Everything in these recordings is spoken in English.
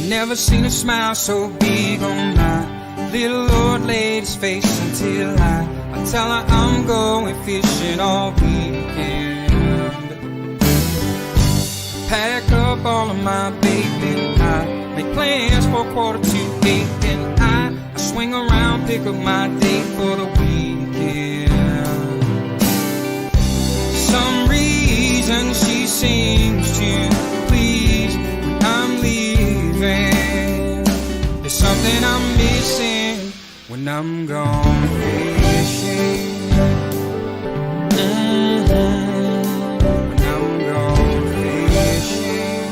Never seen a smile so big on my little old lady's face until I tell her I'm going fishing all weekend. Pack up all of my bacon, I make plans for 7:45, and I swing around, pick up my date for the weekend. Some reason she seems to please when I'm leaving. There's something I'm missing when I'm gone fishing. When I'm gone fishing.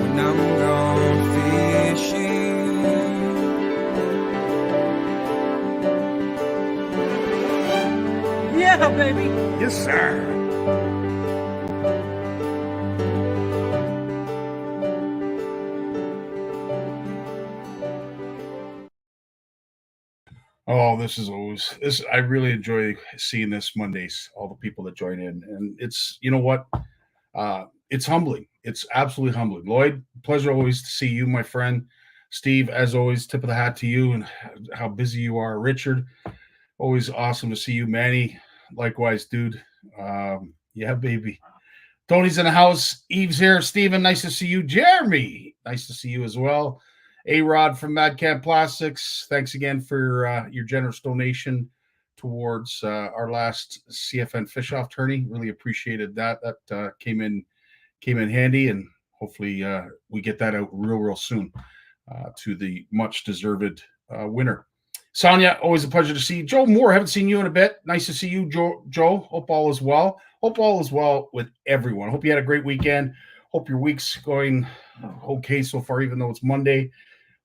When I'm gone fishing. Yeah, baby. Yes, sir. Oh, this is always this. I really enjoy seeing this Mondays. All the people that join in, and it's you know what, it's humbling. It's absolutely humbling. Lloyd, pleasure always to see you, my friend. Steve, as always, tip of the hat to you and how busy you are. Richard, always awesome to see you. Manny, likewise, dude. Yeah, baby. Tony's in the house. Eve's here. Steven, nice to see you. Jeremy, nice to see you as well. A-Rod from Madcap Plastics, thanks again for your generous donation towards our last CFN fish-off tourney. Really appreciated that. That came in handy, and hopefully we get that out real soon to the much-deserved winner. Sonia, always a pleasure to see you. Joe Moore, haven't seen you in a bit. Nice to see you, Joe. Hope all is well. Hope all is well with everyone. Hope you had a great weekend. Hope your week's going okay so far, even though it's Monday.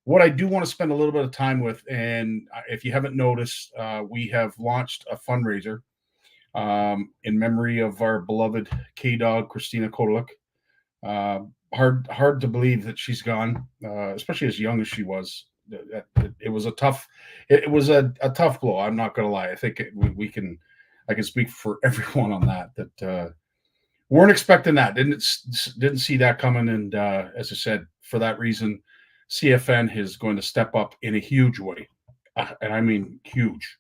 What I do want to spend a little bit of time with, and if you haven't noticed, we have launched a fundraiser in memory of our beloved K-Dog, Krystina Kodalik. Hard to believe that she's gone, especially as young as she was. It was a tough blow. I'm not going to lie. I think I can speak for everyone on that weren't expecting that. Didn't see that coming. And as I said, for that reason, CFN is going to step up in a huge way, and I mean huge.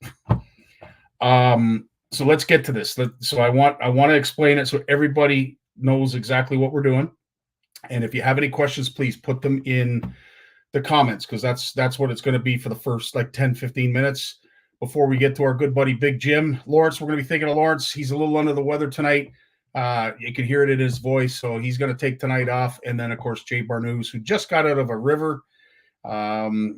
So let's get to this. So I want to explain it so everybody knows exactly what we're doing. And if you have any questions, please put them in the comments, because that's what it's going to be for the first 10-15 minutes before we get to our good buddy Big Jim Lawrence. We're going to be thinking of Lawrence. He's a little under the weather tonight. You can hear it in his voice, so he's going to take tonight off. And then, of course, Jay Barnucz, who just got out of a river. That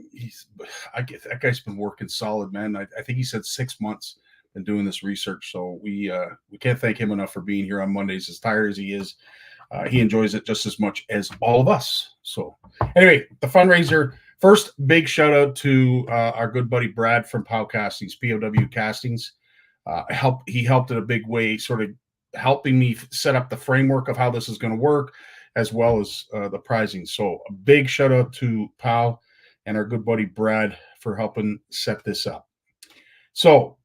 guy's been working solid, man. I think he said 6 months been doing this research. So we can't thank him enough for being here on Mondays. As tired as he is, he enjoys it just as much as all of us. So anyway, the fundraiser. First, big shout out to our good buddy Brad from POW Castings, POW Castings. He helped in a big way, sort of helping me set up the framework of how this is going to work, as well as the prizing. So a big shout out to POW and our good buddy Brad for helping set this up. So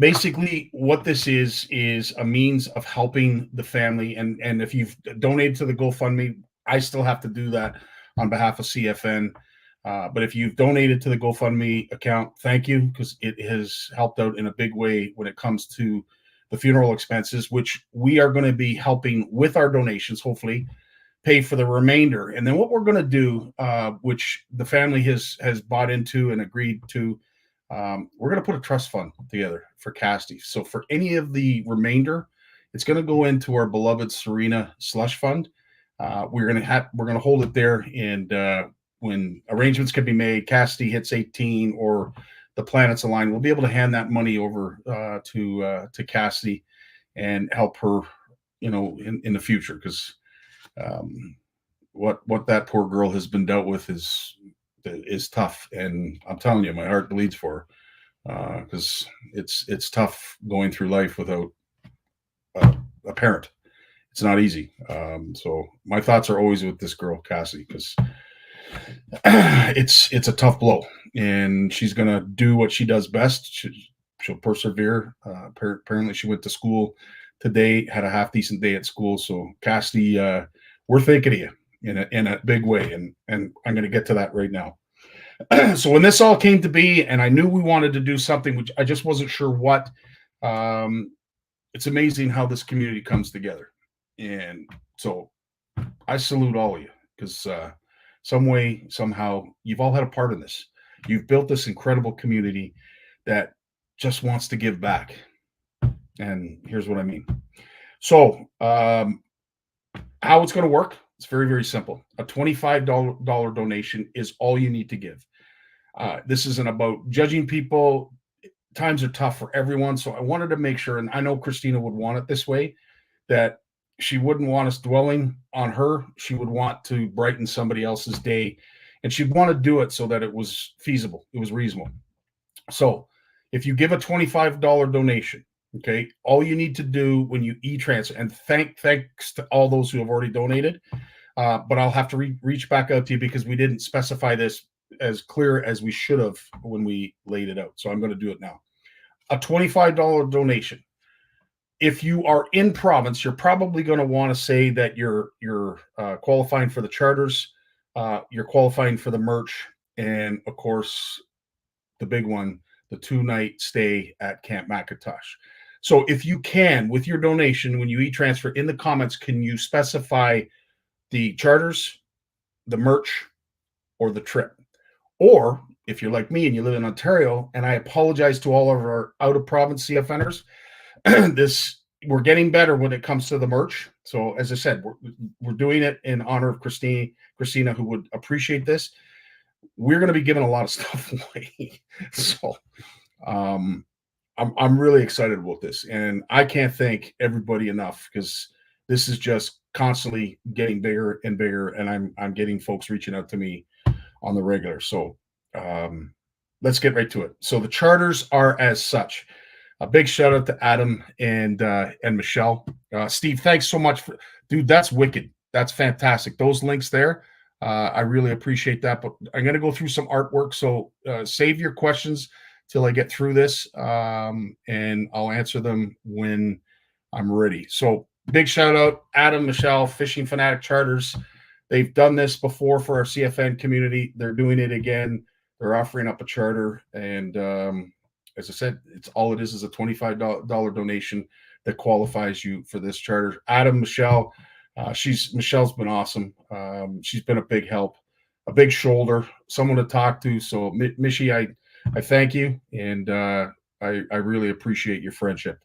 basically what this is a means of helping the family. And if you've donated to the GoFundMe, I still have to do that on behalf of CFN. But if you've donated to the GoFundMe account, thank you, because it has helped out in a big way when it comes to the funeral expenses, which we are going to be helping with our donations, hopefully pay for the remainder. And then what we're going to do, which the family has bought into and agreed to, we're going to put a trust fund together for Casty. So for any of the remainder, it's going to go into our beloved Serena slush fund. We're going to hold it there, and when arrangements can be made, Casty hits 18 or the planets align, we'll be able to hand that money over to Cassidy and help her, in the future, because what that poor girl has been dealt with is tough, and I'm telling you, my heart bleeds for her, because it's tough going through life without a parent. It's not easy. So my thoughts are always with this girl, Cassie, because it's a tough blow, and she's gonna do what she does best. She'll persevere. Apparently, she went to school today, had a half decent day at school. So, Cassie, we're thinking of you in a big way, and I'm going to get to that right now. So, when this all came to be, and I knew we wanted to do something, which I just wasn't sure what. It's amazing how this community comes together, and so I salute all of you, because some way, somehow, you've all had a part in this. You've built this incredible community that just wants to give back. And here's what I mean. So, how it's going to work, it's very, very simple. A $25 donation is all you need to give. This isn't about judging people. Times are tough for everyone. So I wanted to make sure, and I know Krystina would want it this way, that she wouldn't want us dwelling on her. She would want to brighten somebody else's day, and she'd want to do it so that it was feasible. It was reasonable. So if you give a $25 donation, okay, all you need to do when you e-transfer, and thanks to all those who have already donated, but I'll have to reach back out to you, because we didn't specify this as clear as we should have when we laid it out. So I'm going to do it now. A $25 donation. If you are in province, you're probably going to want to say that you're qualifying for the charters, you're qualifying for the merch, and of course, the big one, the 2-night stay at Camp McIntosh. So if you can, with your donation, when you e-transfer, in the comments, can you specify the charters, the merch, or the trip? Or if you're like me and you live in Ontario, and I apologize to all of our out-of-province CFNers, we're getting better when it comes to the merch. So as I said, we're doing it in honor of Krystina, who would appreciate this. We're going to be giving a lot of stuff away. So I'm really excited about this, and I can't thank everybody enough, because this is just constantly getting bigger and bigger, and I'm getting folks reaching out to me on the regular. So let's get right to it. So the charters are as such. A big shout out to Adam and Michelle. Steve, thanks so much dude. That's wicked. That's fantastic. Those links there. I really appreciate that. But I'm going to go through some artwork. So save your questions till I get through this, and I'll answer them when I'm ready. So big shout out, Adam, Michelle, Fishing Fanatic Charters. They've done this before for our CFN community. They're doing it again. They're offering up a charter, and as I said, it is a $25 donation that qualifies you for this charter. Adam, Michelle, Michelle's been awesome. She's been a big help, a big shoulder, someone to talk to. So, Mishi, I thank you, and I really appreciate your friendship.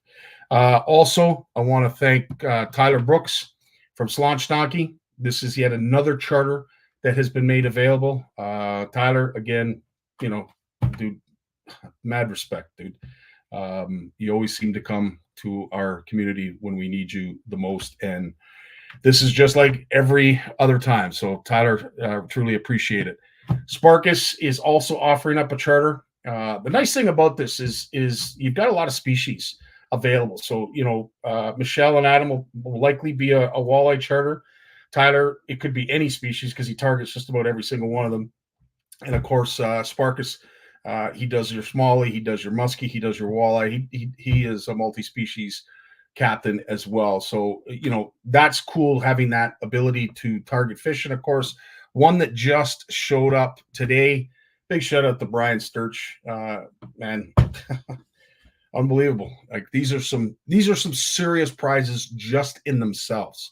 Also, I want to thank Tyler Brooks from Slaunchdonkey. This is yet another charter that has been made available. Tyler, again, dude, mad respect, dude. You always seem to come to our community when we need you the most, and this is just like every other time. So, Tyler, truly appreciate it. Sparkus is also offering up a charter. The nice thing about this is you've got a lot of species available. So, Michelle and Adam will likely be a walleye charter. Tyler, it could be any species, because he targets just about every single one of them. And of course, Sparkus, he does your smallie, he does your muskie, he does your walleye. He is a multi-species captain as well. So, that's cool, having that ability to target fish. And of course, one that just showed up today. Big shout out to Brian Sturch, man, unbelievable. Like these are some serious prizes just in themselves.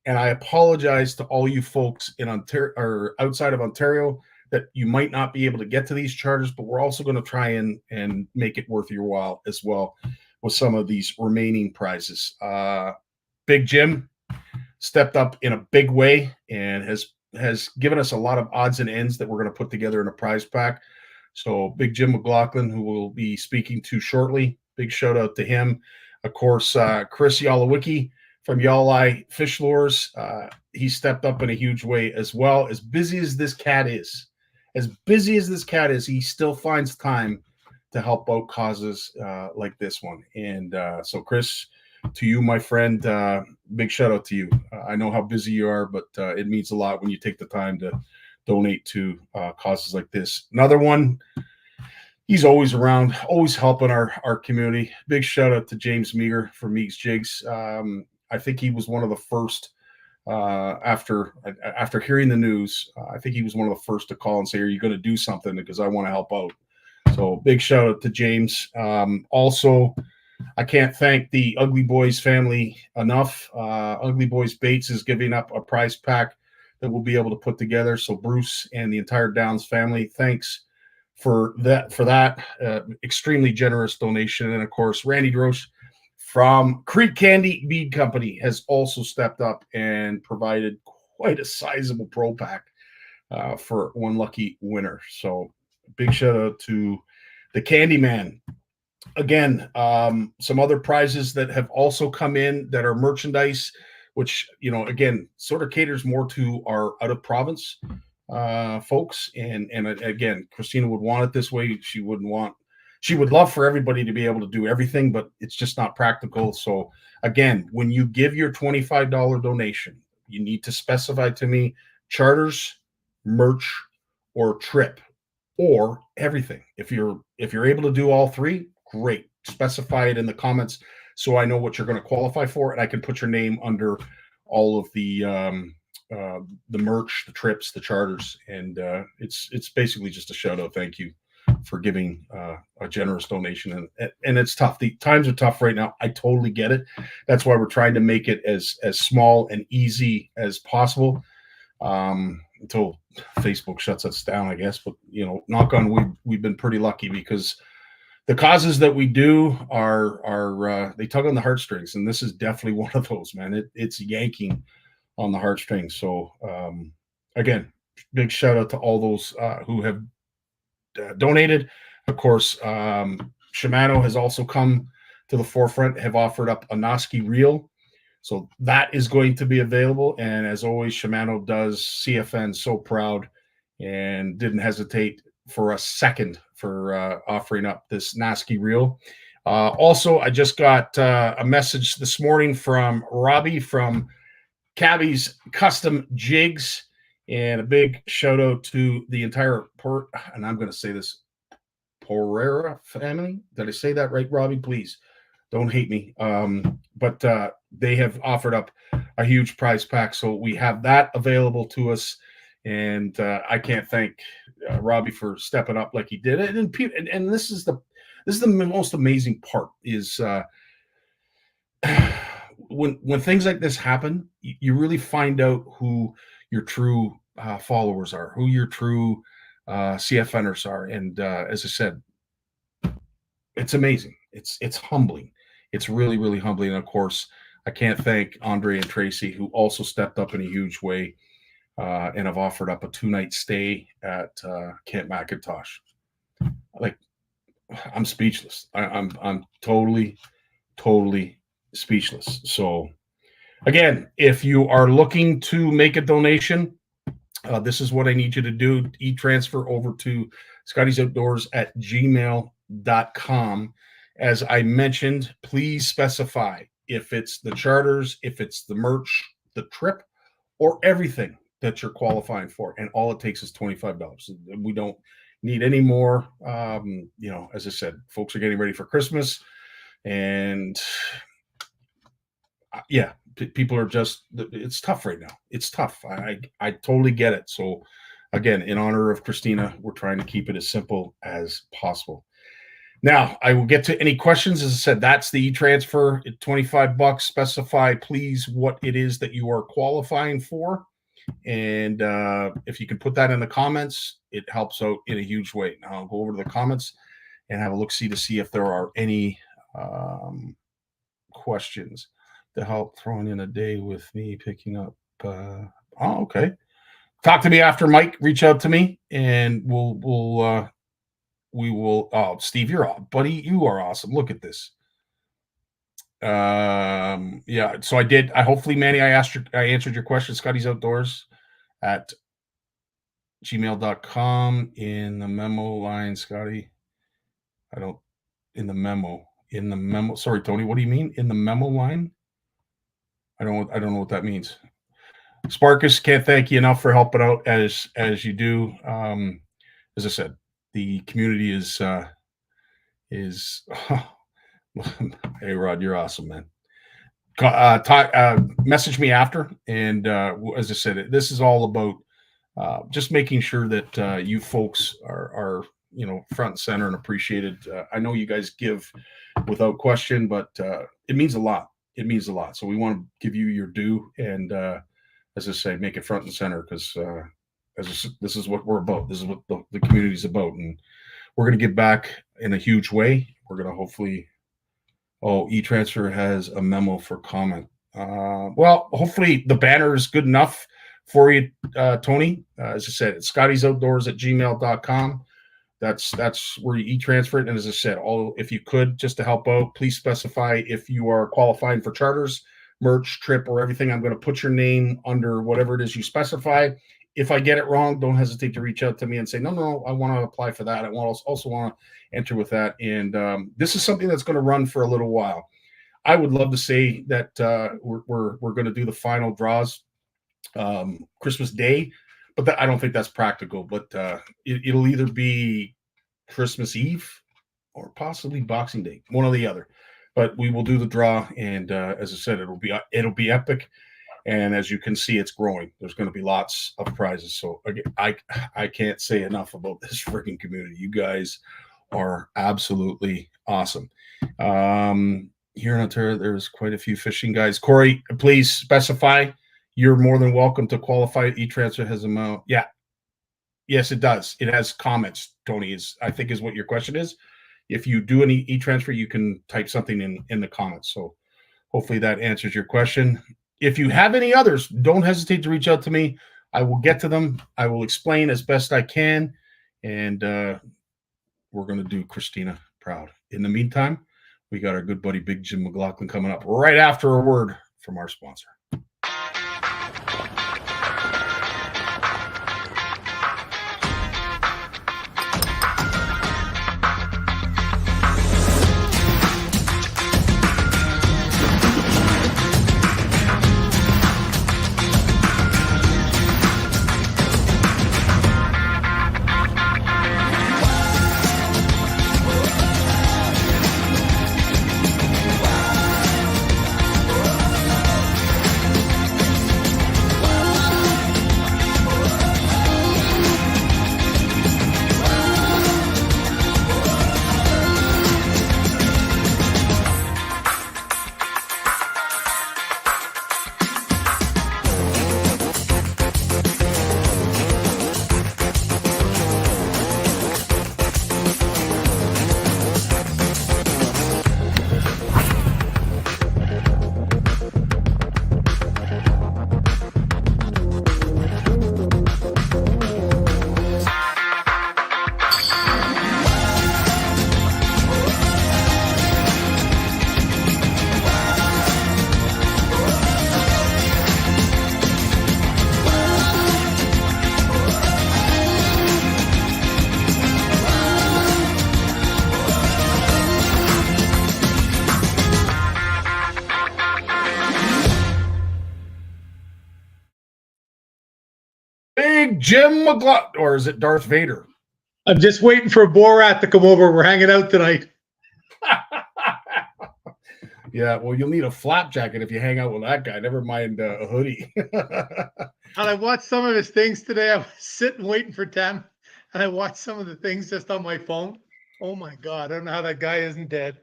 And I apologize to all you folks in Ontario or outside of Ontario that you might not be able to get to these charters, but we're also going to try and make it worth your while as well with some of these remaining prizes. Big Jim stepped up in a big way and has given us a lot of odds and ends that we're going to put together in a prize pack. So big Jim McLaughlin, who we'll be speaking to shortly. Big shout out to him. Of course, Chris Yalowicki from Yalai Fish Lures. He stepped up in a huge way as well. As busy as this cat is, he still finds time to help out causes like this one. And so, Chris, to you, my friend, big shout out to you. I know how busy you are, but it means a lot when you take the time to donate to causes like this. Another one, he's always around, always helping our community. Big shout out to James Meager from Meeks Jigs. I think he was one of the first after hearing the news. I think he was one of the first to call and say, "Are you going to do something? Because I want to help out." So big shout out to James. Also, I can't thank the Ugly Boys family enough. Ugly Boys Baits is giving up a prize pack that we'll be able to put together. So Bruce and the entire Downs family, thanks for that extremely generous donation. And of course, Randy Drosh from Creek Candy Bead Company has also stepped up and provided quite a sizable pro pack for one lucky winner. So big shout out to the Candyman. Again, some other prizes that have also come in that are merchandise, which, again, sort of caters more to our out of province folks. And again, Krystina would want it this way. She would love for everybody to be able to do everything, but it's just not practical. So again, when you give your $25 donation, you need to specify to me charters, merch, or trip, or everything. If you're able to do all three, great. Specify it in the comments so I know what you're going to qualify for, and I can put your name under all of the merch, the trips, the charters, and it's basically just a shout out. Thank you for giving a generous donation, and it's tough. The times are tough right now. I totally get it. That's why we're trying to make it as small and easy as possible until Facebook shuts us down, I guess. But knock on wood, we've been pretty lucky because the causes that we do are they tug on the heartstrings, and this is definitely one of those, man. It's yanking on the heartstrings. So again, big shout out to all those who have donated. Of course, Shimano has also come to the forefront, have offered up a Noski reel. So that is going to be available. And as always, Shimano does CFN so proud and didn't hesitate for a second for offering up this Noski reel. Also, I just got a message this morning from Robbie from Cabby's Custom Jigs, and a big shout out to the entire and I'm going to say this, Porrera family. Did I say that right, Robbie? Please don't hate me. But they have offered up a huge prize pack, so we have that available to us, and I can't thank Robbie for stepping up like he did. And this is the most amazing part is when things like this happen, you really find out who your true followers are, who your true CFNers are. And as I said, it's amazing. It's humbling. It's really, really humbling. And of course, I can't thank Andre and Tracy, who also stepped up in a huge way and have offered up a 2-night stay at Camp McIntosh. Like, I'm speechless. I'm totally speechless. So again, if you are looking to make a donation, this is what I need you to do. E-transfer over to scottiesoutdoors@gmail.com. As I mentioned, please specify if it's the charters, if it's the merch, the trip, or everything that you're qualifying for. And all it takes is $25. We don't need any more. As I said, folks are getting ready for Christmas, and people are just, it's tough right now. It's tough. I totally get it. So again, in honor of Krystina, we're trying to keep it as simple as possible. Now, I will get to any questions. As I said, that's the e-transfer at $25. Specify, please, what it is that you are qualifying for. And if you can put that in the comments, it helps out in a huge way. Now, I'll go over to the comments and have a look-see to see if there are any questions to help throwing in a day with me picking up. Okay. Talk to me after, Mike. Reach out to me, and we'll we will. Oh, Steve, you're buddy. You are awesome. Look at this. Yeah. So I did. Hopefully, Manny, I answered your question. Scotty's Outdoors at gmail.com in the memo line, Scotty. In the memo. Sorry, Tony. What do you mean in the memo line? I don't know what that means. Sparkus, can't thank you enough for helping out as you do. As I said, the community is hey Rod, you're awesome, man. Message me after, and as I said, this is all about just making sure that you folks are front and center and appreciated. I know you guys give without question, but it means a lot. It means a lot. So we want to give you your due, and as I say, make it front and center, because this is what we're about. This is what the community's about, and we're going to give back in a huge way. We're going to hopefully. Oh, eTransfer has a memo for comment. Well, hopefully the banner is good enough for you, Tony. As I said, it's scottysoutdoors@gmail.com. That's where you e-transfer it. And as I said, if you could, just to help out, please specify if you are qualifying for charters, merch, trip, or everything. I'm going to put your name under whatever it is you specify. If I get it wrong, don't hesitate to reach out to me and say, no, I want to apply for that. I also want to enter with that. And this is something that's going to run for a little while. I would love to say that we're going to do the final draws Christmas Day, but I don't think that's practical. But it'll either be Christmas Eve or possibly Boxing Day, one or the other. But we will do the draw, and as I said, it'll be epic. And as you can see, it's growing. There's going to be lots of prizes. So again, I can't say enough about this freaking community. You guys are absolutely awesome. Here in Ontario, there's quite a few fishing guys. Corey, please specify. You're more than welcome to qualify. eTransfer has amount. Yeah. Yes, it does. It has comments, Tony, I think is what your question is. If you do an eTransfer, you can type something in the comments. So hopefully that answers your question. If you have any others, don't hesitate to reach out to me. I will get to them. I will explain as best I can. And we're going to do Krystina proud. In the meantime, we got our good buddy, Big Jim McLaughlin, coming up right after a word from our sponsor. Big Jim McLaughlin, or is it Darth Vader? I'm just waiting for Borat to come over. We're hanging out tonight. Yeah, well, you'll need a flap jacket if you hang out with that guy. Never mind a hoodie. And I watched some of his things today. I was sitting waiting for Tim, and I watched some of the things just on my phone. Oh my God, I don't know how that guy isn't dead.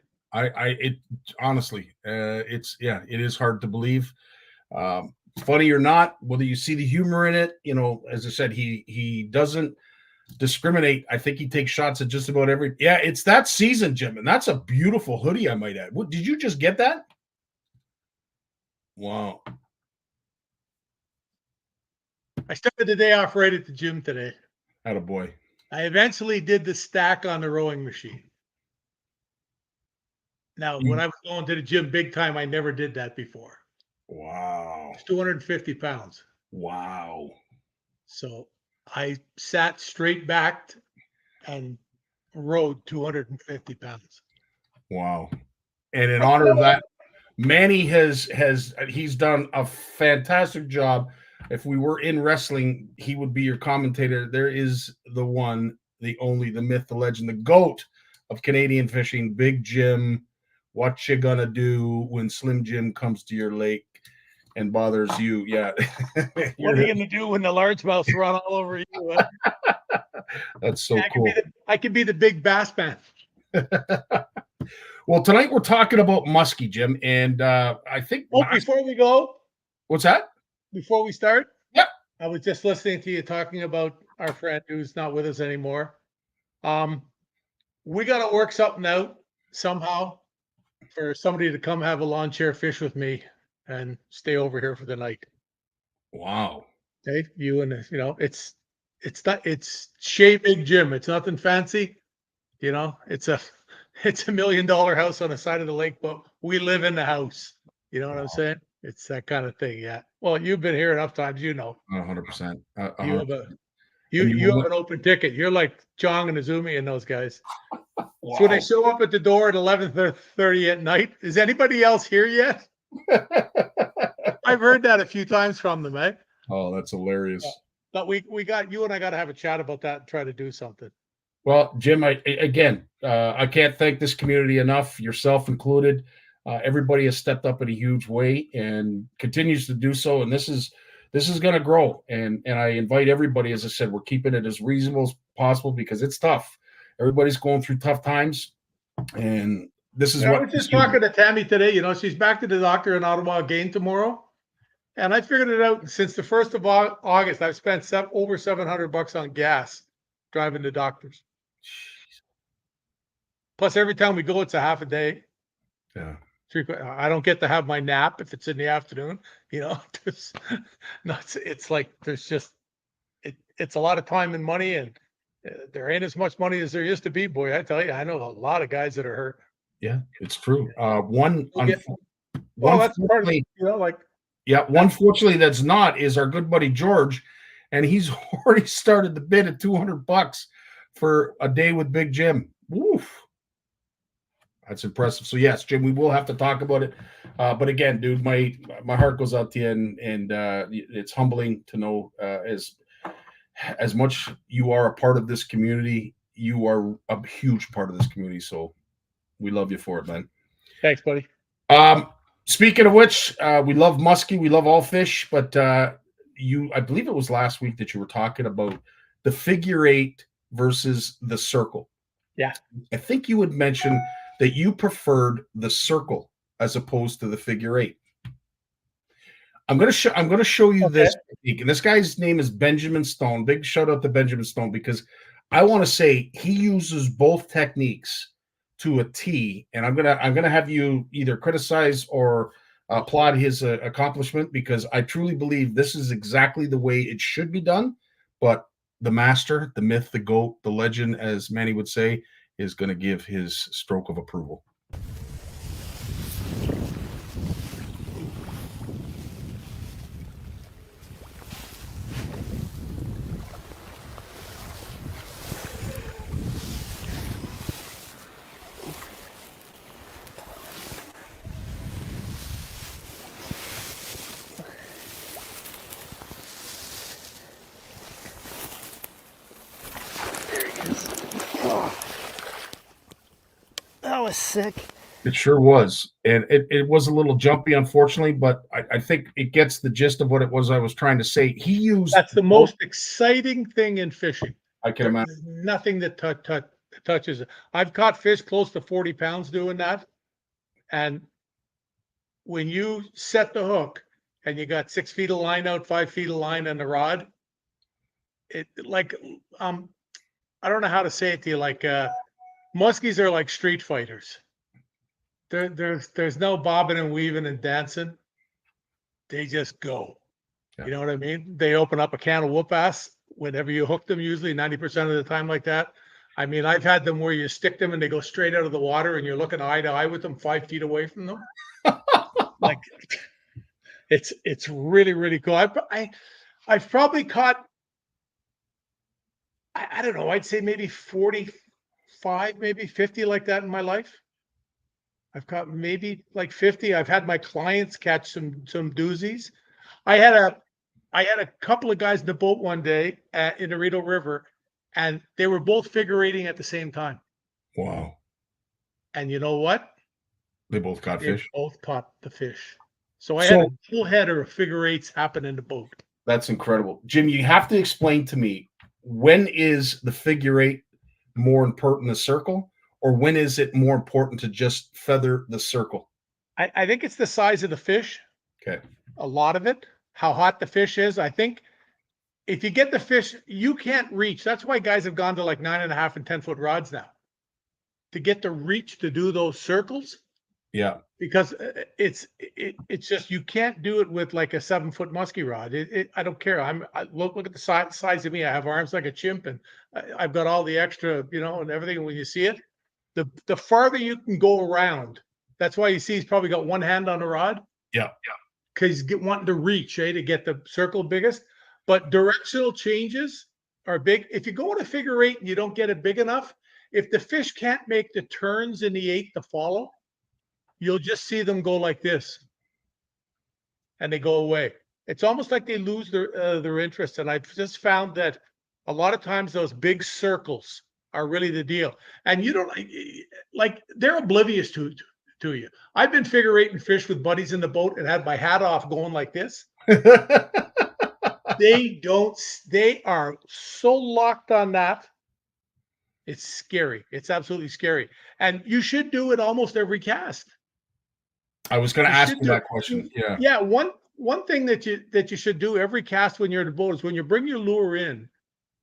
Honestly, it is hard to believe. Funny or not, whether you see the humor in it, as I said, he doesn't discriminate. I think he takes shots at just about every. Yeah, it's that season, Jim, and that's a beautiful hoodie, I might add. What did you just get that? Wow. I started the day off right at the gym today. Attaboy. I eventually did the stack on the rowing machine. Now, when I was going to the gym big time, I never did that before. Wow. It's 250 pounds. Wow. So I sat straight backed and rowed 250 pounds. Wow. And in honor of that, Manny he's done a fantastic job. If we were in wrestling, he would be your commentator. There is the one, the only, the myth, the legend, the GOAT of Canadian fishing, Big Jim. What you gonna do when Slim Jim comes to your lake and bothers you? Yeah. What are you going to do when the largemouths run all over you? That's so cool. I could be the big bass man. Well, tonight we're talking about muskie, Jim, and I think. Before we go, what's that? Before we start, yep. I was just listening to you talking about our friend who's not with us anymore. We got to work something out somehow for somebody to come have a lawn chair fish with me and stay over here for the night. Wow. Okay, you and it's Shea Big Jim. It's nothing fancy, It's a $1 million house on the side of the lake, but we live in the house. You know what I'm saying? It's that kind of thing. Yeah. Well, you've been here enough times, 100%. You have an open ticket. You're like Jong and Azumi and those guys. Wow. So when they show up at the door at 11:30 at night, is anybody else here yet? I've heard that a few times from them, eh? Oh, that's hilarious. Yeah. But we got you and I got to have a chat about that and try to do something. Well, Jim, I can't thank this community enough, yourself included. Everybody has stepped up in a huge way and continues to do so. And this is going to grow. And I invite everybody, as I said, we're keeping it as reasonable as possible because it's tough. Everybody's going through tough times. And this is what I was just talking to Tammy today. She's back to the doctor in Ottawa again tomorrow. And I figured it out. Since the 1st of August, I've spent over $700 on gas driving to doctors. Plus, every time we go, it's a half a day. Yeah. I don't get to have my nap if it's in the afternoon. It's like it's a lot of time and money, and there ain't as much money as there used to be. Boy, I tell you, I know a lot of guys that are hurt. Yeah, it's true. One that's part of it, unfortunately, that's not is our good buddy George, and he's already started the bid at $200 for a day with Big Jim. Woof. That's impressive. So yes, Jim, we will have to talk about it. But again, dude, my heart goes out to you, and it's humbling to know as much you are a part of this community. You are a huge part of this community. So we love you for it, man. Thanks, buddy. Speaking of which, we love muskie. We love all fish. But I believe it was last week that you were talking about the figure eight versus the circle. Yeah. I think you would mention that you preferred the circle as opposed to the figure eight. I'm going to show you this technique. And this guy's name is Benjamin Stone. Big shout out to Benjamin Stone, because I want to say he uses both techniques to a T. And I'm gonna have you either criticize or applaud his accomplishment, because I truly believe this is exactly the way it should be done. But the master, the myth, the GOAT, the legend, as Manny would say, is going to give his stroke of approval. That was sick. It sure was. And it was a little jumpy, unfortunately, but I think it gets the gist of what it was I was trying to say. That's the most exciting thing in fishing. I can imagine. There's nothing that touches it. I've caught fish close to 40 pounds doing that. And when you set the hook and you got 6 feet of line out, 5 feet of line on the rod, I don't know how to say it to you. Like, muskies are like street fighters. There's no bobbing and weaving and dancing. They just go. Yeah. You know what I mean? They open up a can of whoop ass whenever you hook them, usually 90% of the time like that. I mean, I've had them where you stick them and they go straight out of the water and you're looking eye to eye with them 5 feet away from them. Like it's really, really cool. I've probably caught, I don't know, I'd say maybe 45, maybe 50 like that in my life. I've caught maybe like 50. I've had my clients catch some doozies. I had a couple of guys in the boat one day in the Rideau River, and they were both figure eighting at the same time. Wow. And you know what? They both caught They fish. both caught the fish. So I had a full header of figure eights happen in the boat. That's incredible. Jim, you have to explain to me, when is the figure eight more important than the circle, or when is it more important to just feather the circle? I think it's the size of the fish. Okay. A lot of it, how hot the fish is. I think if you get the fish, you can't reach. That's why guys have gone to like 9.5 and 10-foot rods now, to get the reach to do those circles. Yeah. Because it's just, you can't do it with like a 7-foot musky rod. I don't care. Look at the size of me. I have arms like a chimp, and I've got all the extra, and everything. And when you see it, the farther you can go around, that's why you see he's probably got one hand on the rod. Yeah. Because he's wanting to reach, to get the circle biggest. But directional changes are big. If you go in a figure eight and you don't get it big enough, if the fish can't make the turns in the eight to follow, you'll just see them go like this, and they go away. It's almost like they lose their interest. And I've just found that a lot of times those big circles are really the deal. And you don't like they're oblivious to you. I've been figure eighting fish with buddies in the boat and had my hat off going like this. They are so locked on that. It's scary. It's absolutely scary. And you should do it almost every cast. I was going to ask you that question. Yeah. Yeah. One thing that you should do every cast when you're in the boat is when you bring your lure in,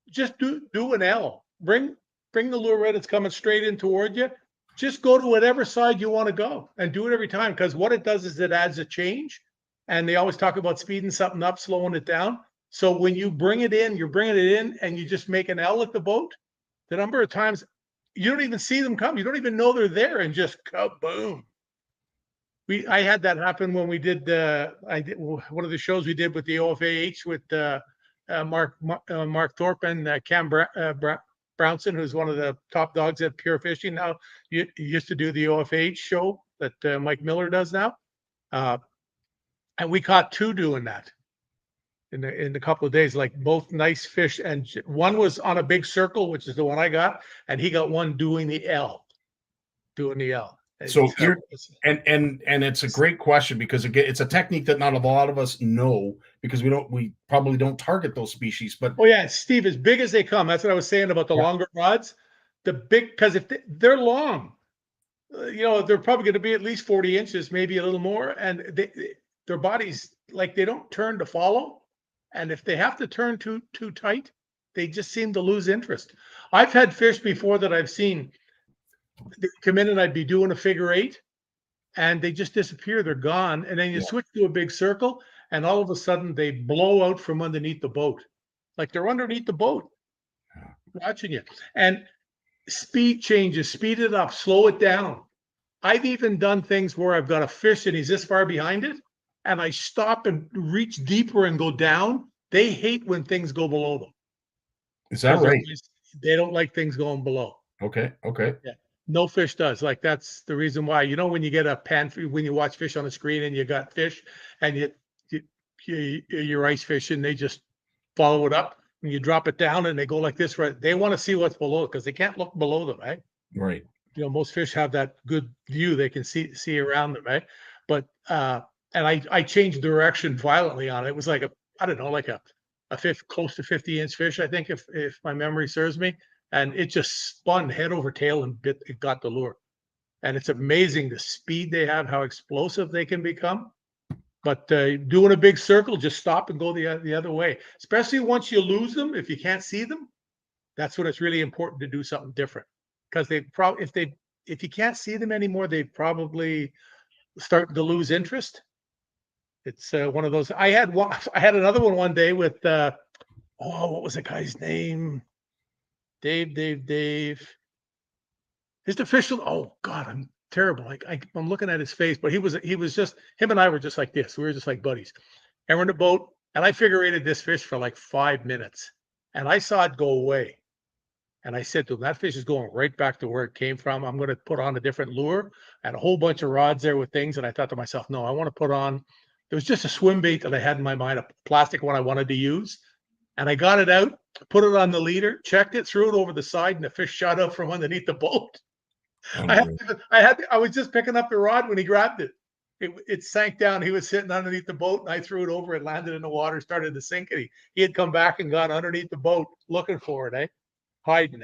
just do an L. Bring the lure in. It's coming straight in toward you. Just go to whatever side you want to go and do it every time. Because what it does is it adds a change. And they always talk about speeding something up, slowing it down. So when you bring it in, you're bringing it in and you just make an L at the boat. The number of times you don't even see them come. You don't even know they're there, and just kaboom. I had that happen when we did one of the shows we did with the OFAH with Mark Thorpe and Cam Brownson, who's one of the top dogs at Pure Fishing now. He used to do the OFAH show that Mike Miller does now, and we caught 2 doing that in a couple of days, like both nice fish. And one was on a big circle, which is the one I got, and he got one doing the L. So and it's a great question, because again, it's a technique that not a lot of us know, because we probably don't target those species. But Steve, as big as they come. That's what I was saying about the longer rods. The big, because if they're long, they're probably going to be at least 40 inches, maybe a little more, and their bodies, like, they don't turn to follow. And if they have to turn too tight, they just seem to lose interest. I've had fish before that I've seen, they come in and I'd be doing a figure eight and they just disappear. They're gone. And then you switch to a big circle and all of a sudden they blow out from underneath the boat. Like they're underneath the boat watching you. And speed changes, speed it up, slow it down. I've even done things where I've got a fish and he's this far behind it, and I stop and reach deeper and go down. They hate when things go below them. Is that right? They don't like things going below. Okay. Yeah. No fish does. Like, that's the reason why, when you get a pan, when you watch fish on the screen and you got fish and you're ice fishing, they just follow it up and you drop it down and they go like this, right? They want to see what's below because they can't look below them, right? Right. Most fish have that good view. They can see around them, right? But, and I changed direction violently on it. It was like a fish close to 50-inch fish, I think, if my memory serves me. And it just spun head over tail and it got the lure. And it's amazing the speed they have, how explosive they can become. But doing a big circle, just stop and go the other way. Especially once you lose them, if you can't see them, that's when it's really important to do something different. Because if you can't see them anymore, they probably start to lose interest. It's one of those. I had another one day with what was the guy's name? Dave. His official. Oh God, I'm terrible. I'm looking at his face, but he was just him and I were just like this. We were just like buddies. And we're in a boat, and I figure eighted this fish for like 5 minutes, and I saw it go away. And I said to him, that fish is going right back to where it came from. I'm going to put on a different lure and a whole bunch of rods there with things. And I thought to myself, no, I want to put on, there was just a swim bait that I had in my mind, a plastic one I wanted to use. And I got it out, put it on the leader, checked it, threw it over the side, and the fish shot up from underneath the boat. I was just picking up the rod when he grabbed it. It sank down. He was sitting underneath the boat, and I threw it over. It landed in the water, started to sink. And he had come back and gone underneath the boat looking for it, hiding,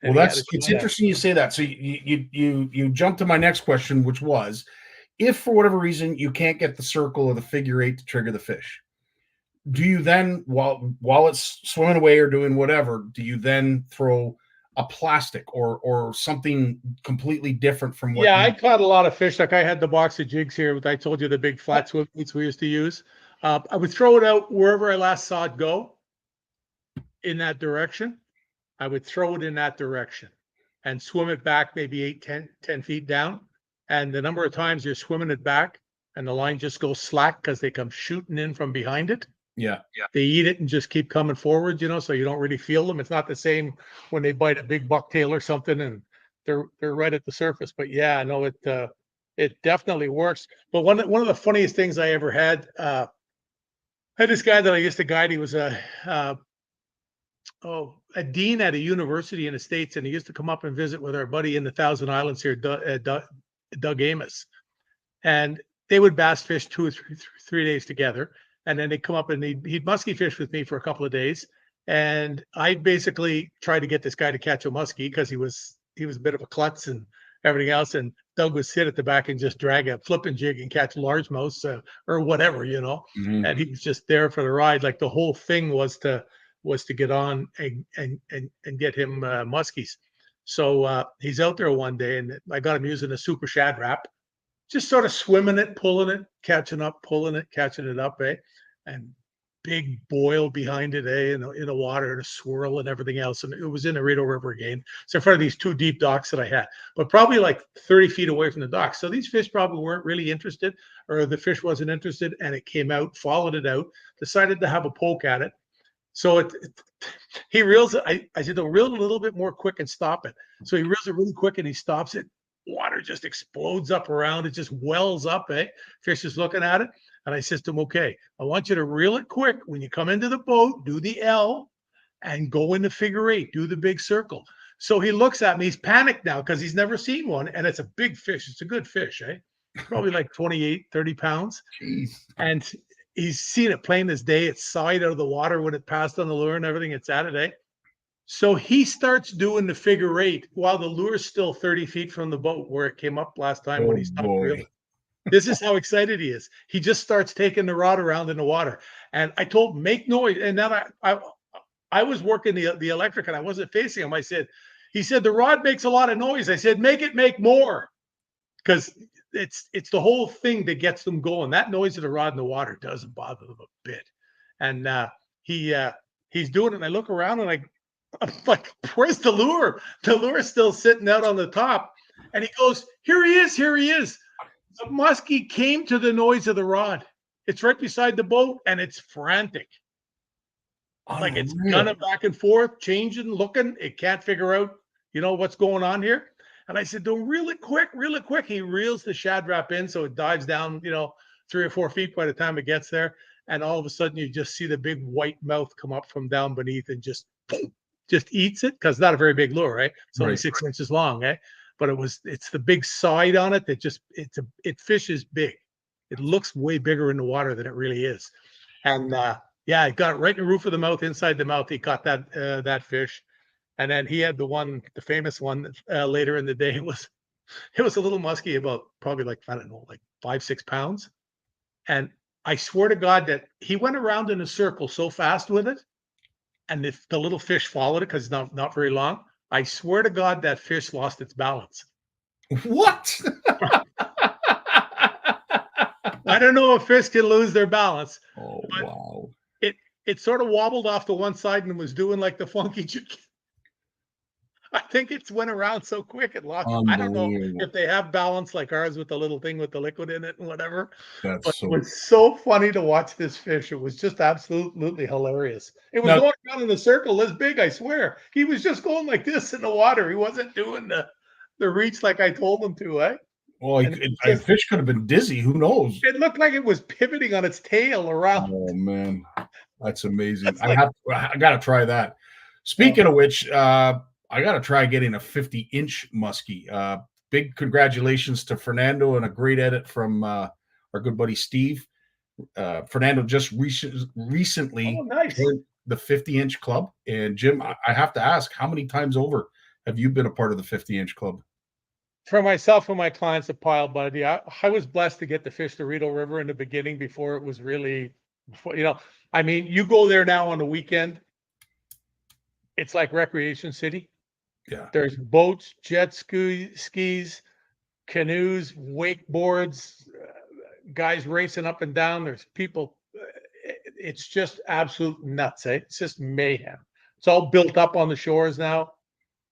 Well, it's interesting you say that. So you jumped to my next question, which was, if for whatever reason you can't get the circle or the figure eight to trigger the fish, do you then, while it's swimming away or doing whatever, do you then throw a plastic or something completely different from what? Yeah, I caught a lot of fish. Like I had the box of jigs here. I told you the big flat swim baits we used to use. I would throw it out wherever I last saw it go in that direction. I would throw it in that direction and swim it back maybe 10 feet down. And the number of times you're swimming it back and the line just goes slack because they come shooting in from behind it. Yeah. They eat it and just keep coming forward, so you don't really feel them. It's not the same when they bite a big bucktail or something and they're right at the surface. But yeah, no, it definitely works. But one of the funniest things I ever had, I had this guy that I used to guide. He was a dean at a university in the States, and he used to come up and visit with our buddy in the Thousand Islands here, Doug Amos. And they would bass fish 2 or 3 days together. And then they'd come up and he'd muskie fish with me for a couple of days. And I basically tried to get this guy to catch a muskie because he was a bit of a klutz and everything else. And Doug would sit at the back and just drag a flipping jig and catch largemouths or whatever, Mm-hmm. And he was just there for the ride. Like the whole thing was to get on and get him muskies. So he's out there one day, and I got him using a super shad wrap, just sort of swimming it, pulling it, catching up, pulling it, catching it up, and big boil behind it, in the water, and a swirl and everything else. And it was in the Rideau River again. So in front of these 2 deep docks that I had, but probably like 30 feet away from the dock. So these fish probably weren't really interested, or the fish wasn't interested, and it came out, followed it out, decided to have a poke at it. So he reels it. I said, reel it a little bit more quick and stop it. So he reels it really quick and he stops it. Water just explodes up around. It just wells up, Fish is looking at it. And I said to him, okay, I want you to reel it quick. When you come into the boat, do the L and go in the figure eight, do the big circle. So he looks at me. He's panicked now because he's never seen one. And it's a big fish. It's a good fish, Probably like 28, 30 pounds. Jeez. And he's seen it plain as day. It's sighed out of the water when it passed on the lure and everything. It's at it, So he starts doing the figure eight while the lure's still 30 feet from the boat where it came up last time when he stopped reeling. This is how excited he is. He just starts taking the rod around in the water. And I told him, make noise. And then I was working the electric and I wasn't facing him. He said, the rod makes a lot of noise. I said, make it make more. Because it's the whole thing that gets them going. That noise of the rod in the water doesn't bother them a bit. And he's doing it. And I look around and I'm like, where's the lure? The lure is still sitting out on the top. And he goes, here he is. The muskie came to the noise of the rod. It's right beside the boat and it's frantic. Like it's gunning back and forth, changing, looking. It can't figure out, what's going on here. And I said, don't reel it quick. He reels the shad wrap in so it dives down, 3 or 4 feet by the time it gets there. And all of a sudden you just see the big white mouth come up from down beneath and just eats it, because it's not a very big lure, right? It's only 6 inches long, But it's the big side on it that it fishes big. It looks way bigger in the water than it really is. And it got right in the roof of the mouth, inside the mouth. He caught that fish. And then he had the famous one later in the day. It was a little muskie, about probably like 5-6 pounds. And I swear to God that he went around in a circle so fast with it. And if the little fish followed it, because it's not very long, I swear to God that fish lost its balance. What? I don't know if fish can lose their balance. Oh, wow. it sort of wobbled off to one side and was doing like the funky chicken. I think it's went around so quick it lost. I don't know Unbelievable. if they have balance like ours with the little thing with the liquid in it and whatever, That's but it so. was so funny to watch this fish. It was just absolutely hilarious. It was Now, going around in a circle this big, I swear. He was just going like this in the water. He wasn't doing the reach like I told him to, eh? well, And a fish could have been dizzy. Who knows? it looked like it was pivoting on its tail around. Oh man, that's amazing. That's like, I got to try that. Speaking of which, I got to try getting a 50-inch muskie. Big congratulations to Fernando and a great edit from our good buddy Steve. Fernando just recently nice. joined the 50-inch club. And Jim, I have to ask, how many times over have you been a part of the 50-inch club? For myself and my clients at Pile Buddy, I was blessed to get to fish the Rideau River in the beginning before it was really, I mean, you go there now on the weekend, it's like Recreation City. Yeah. There's boats, jet skis, canoes, wakeboards, guys racing up and down. There's people. It's just absolute nuts, eh? It's just mayhem. It's all built up on the shores now.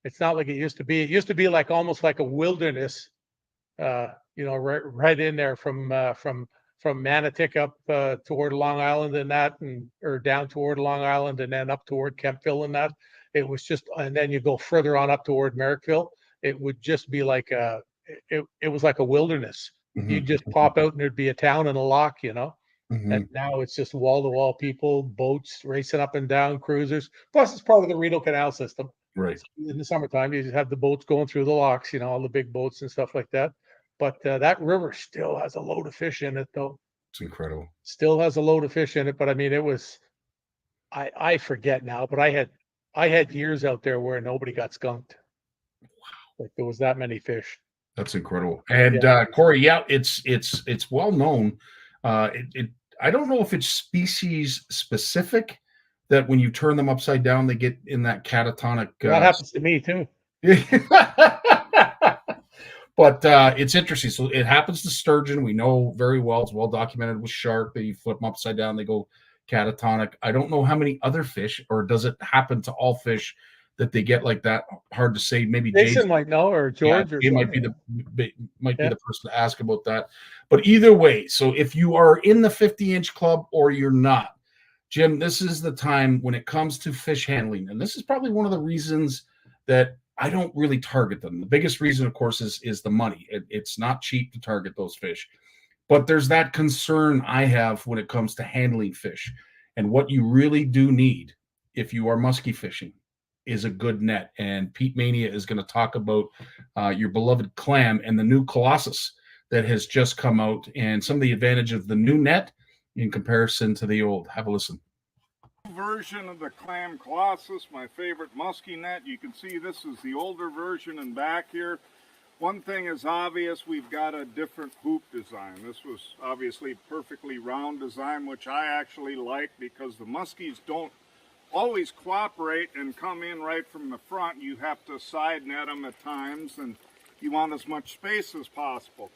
It's not like it used to be. It used to be like almost like a wilderness, right in there from Manotick up toward Long Island and that, or down toward Long Island and then up toward Kempville and that. It was just, and then you go further on up toward Merrickville. It would just be like it was like a wilderness. Mm-hmm. You'd just pop out and there'd be a town and a lock, Mm-hmm. And now it's just wall to wall people, boats racing up and down, cruisers. Plus, it's part of the Rideau Canal system. Right. So in the summertime, you just have the boats going through the locks, all the big boats and stuff like that. But that river still has a load of fish in it, though. It's incredible. Still has a load of fish in it. But I mean, it was, I forget now, but I had years out there where nobody got skunked. Wow. Like there was that many fish. That's incredible. And Corey, it's well known. I don't know if it's species specific that when you turn them upside down, they get in that catatonic. That happens to me too. But it's interesting. So it happens to sturgeon. We know very well. It's well documented with shark that you flip them upside down, they go catatonic. I don't know how many other fish, or does it happen to all fish that they get like that? Hard to say. Maybe Jason might know, or George, or might be the person to ask about that. But either way, so if you are in the 50-inch club or you're not, Jim, this is the time when it comes to fish handling, and this is probably one of the reasons that I don't really target them. The biggest reason, of course, is the money. It's not cheap to target those fish. But there's that concern I have when it comes to handling fish. And what you really do need if you are muskie fishing is a good net. And Pete Mania is going to talk about your beloved clam and the new Colossus that has just come out and some of the advantage of the new net in comparison to the old. Have a listen. Version of the Clam Colossus, my favorite muskie net. You can see this is the older version in back here. One thing is obvious, we've got a different hoop design. This was obviously perfectly round design, which I actually like because the muskies don't always cooperate and come in right from the front. You have to side net them at times, and you want as much space as possible.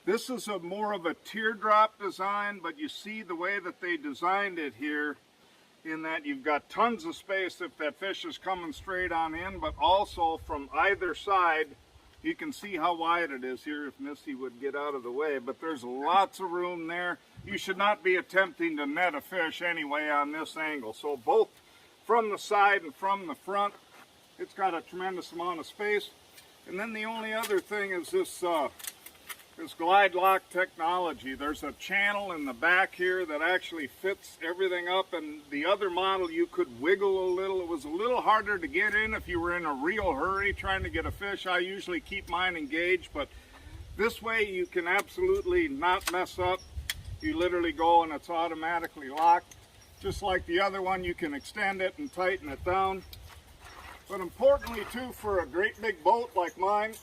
This is more of a teardrop design, but you see the way that they designed it here, in that you've got tons of space if that fish is coming straight on in, but also from either side, you can see how wide it is here if Misty would get out of the way, but there's lots of room there. You should not be attempting to net a fish anyway on this angle. So both from the side and from the front, it's got a tremendous amount of space. And then the only other thing is this glide lock technology. There's a channel in the back here that actually fits everything up, and the other model you could wiggle a little. It was a little harder to get in if you were in a real hurry trying to get a fish. I usually keep mine engaged, but this way you can absolutely not mess up. You literally go and it's automatically locked. Just like the other one, you can extend it and tighten it down. But importantly too, for a great big boat like mine,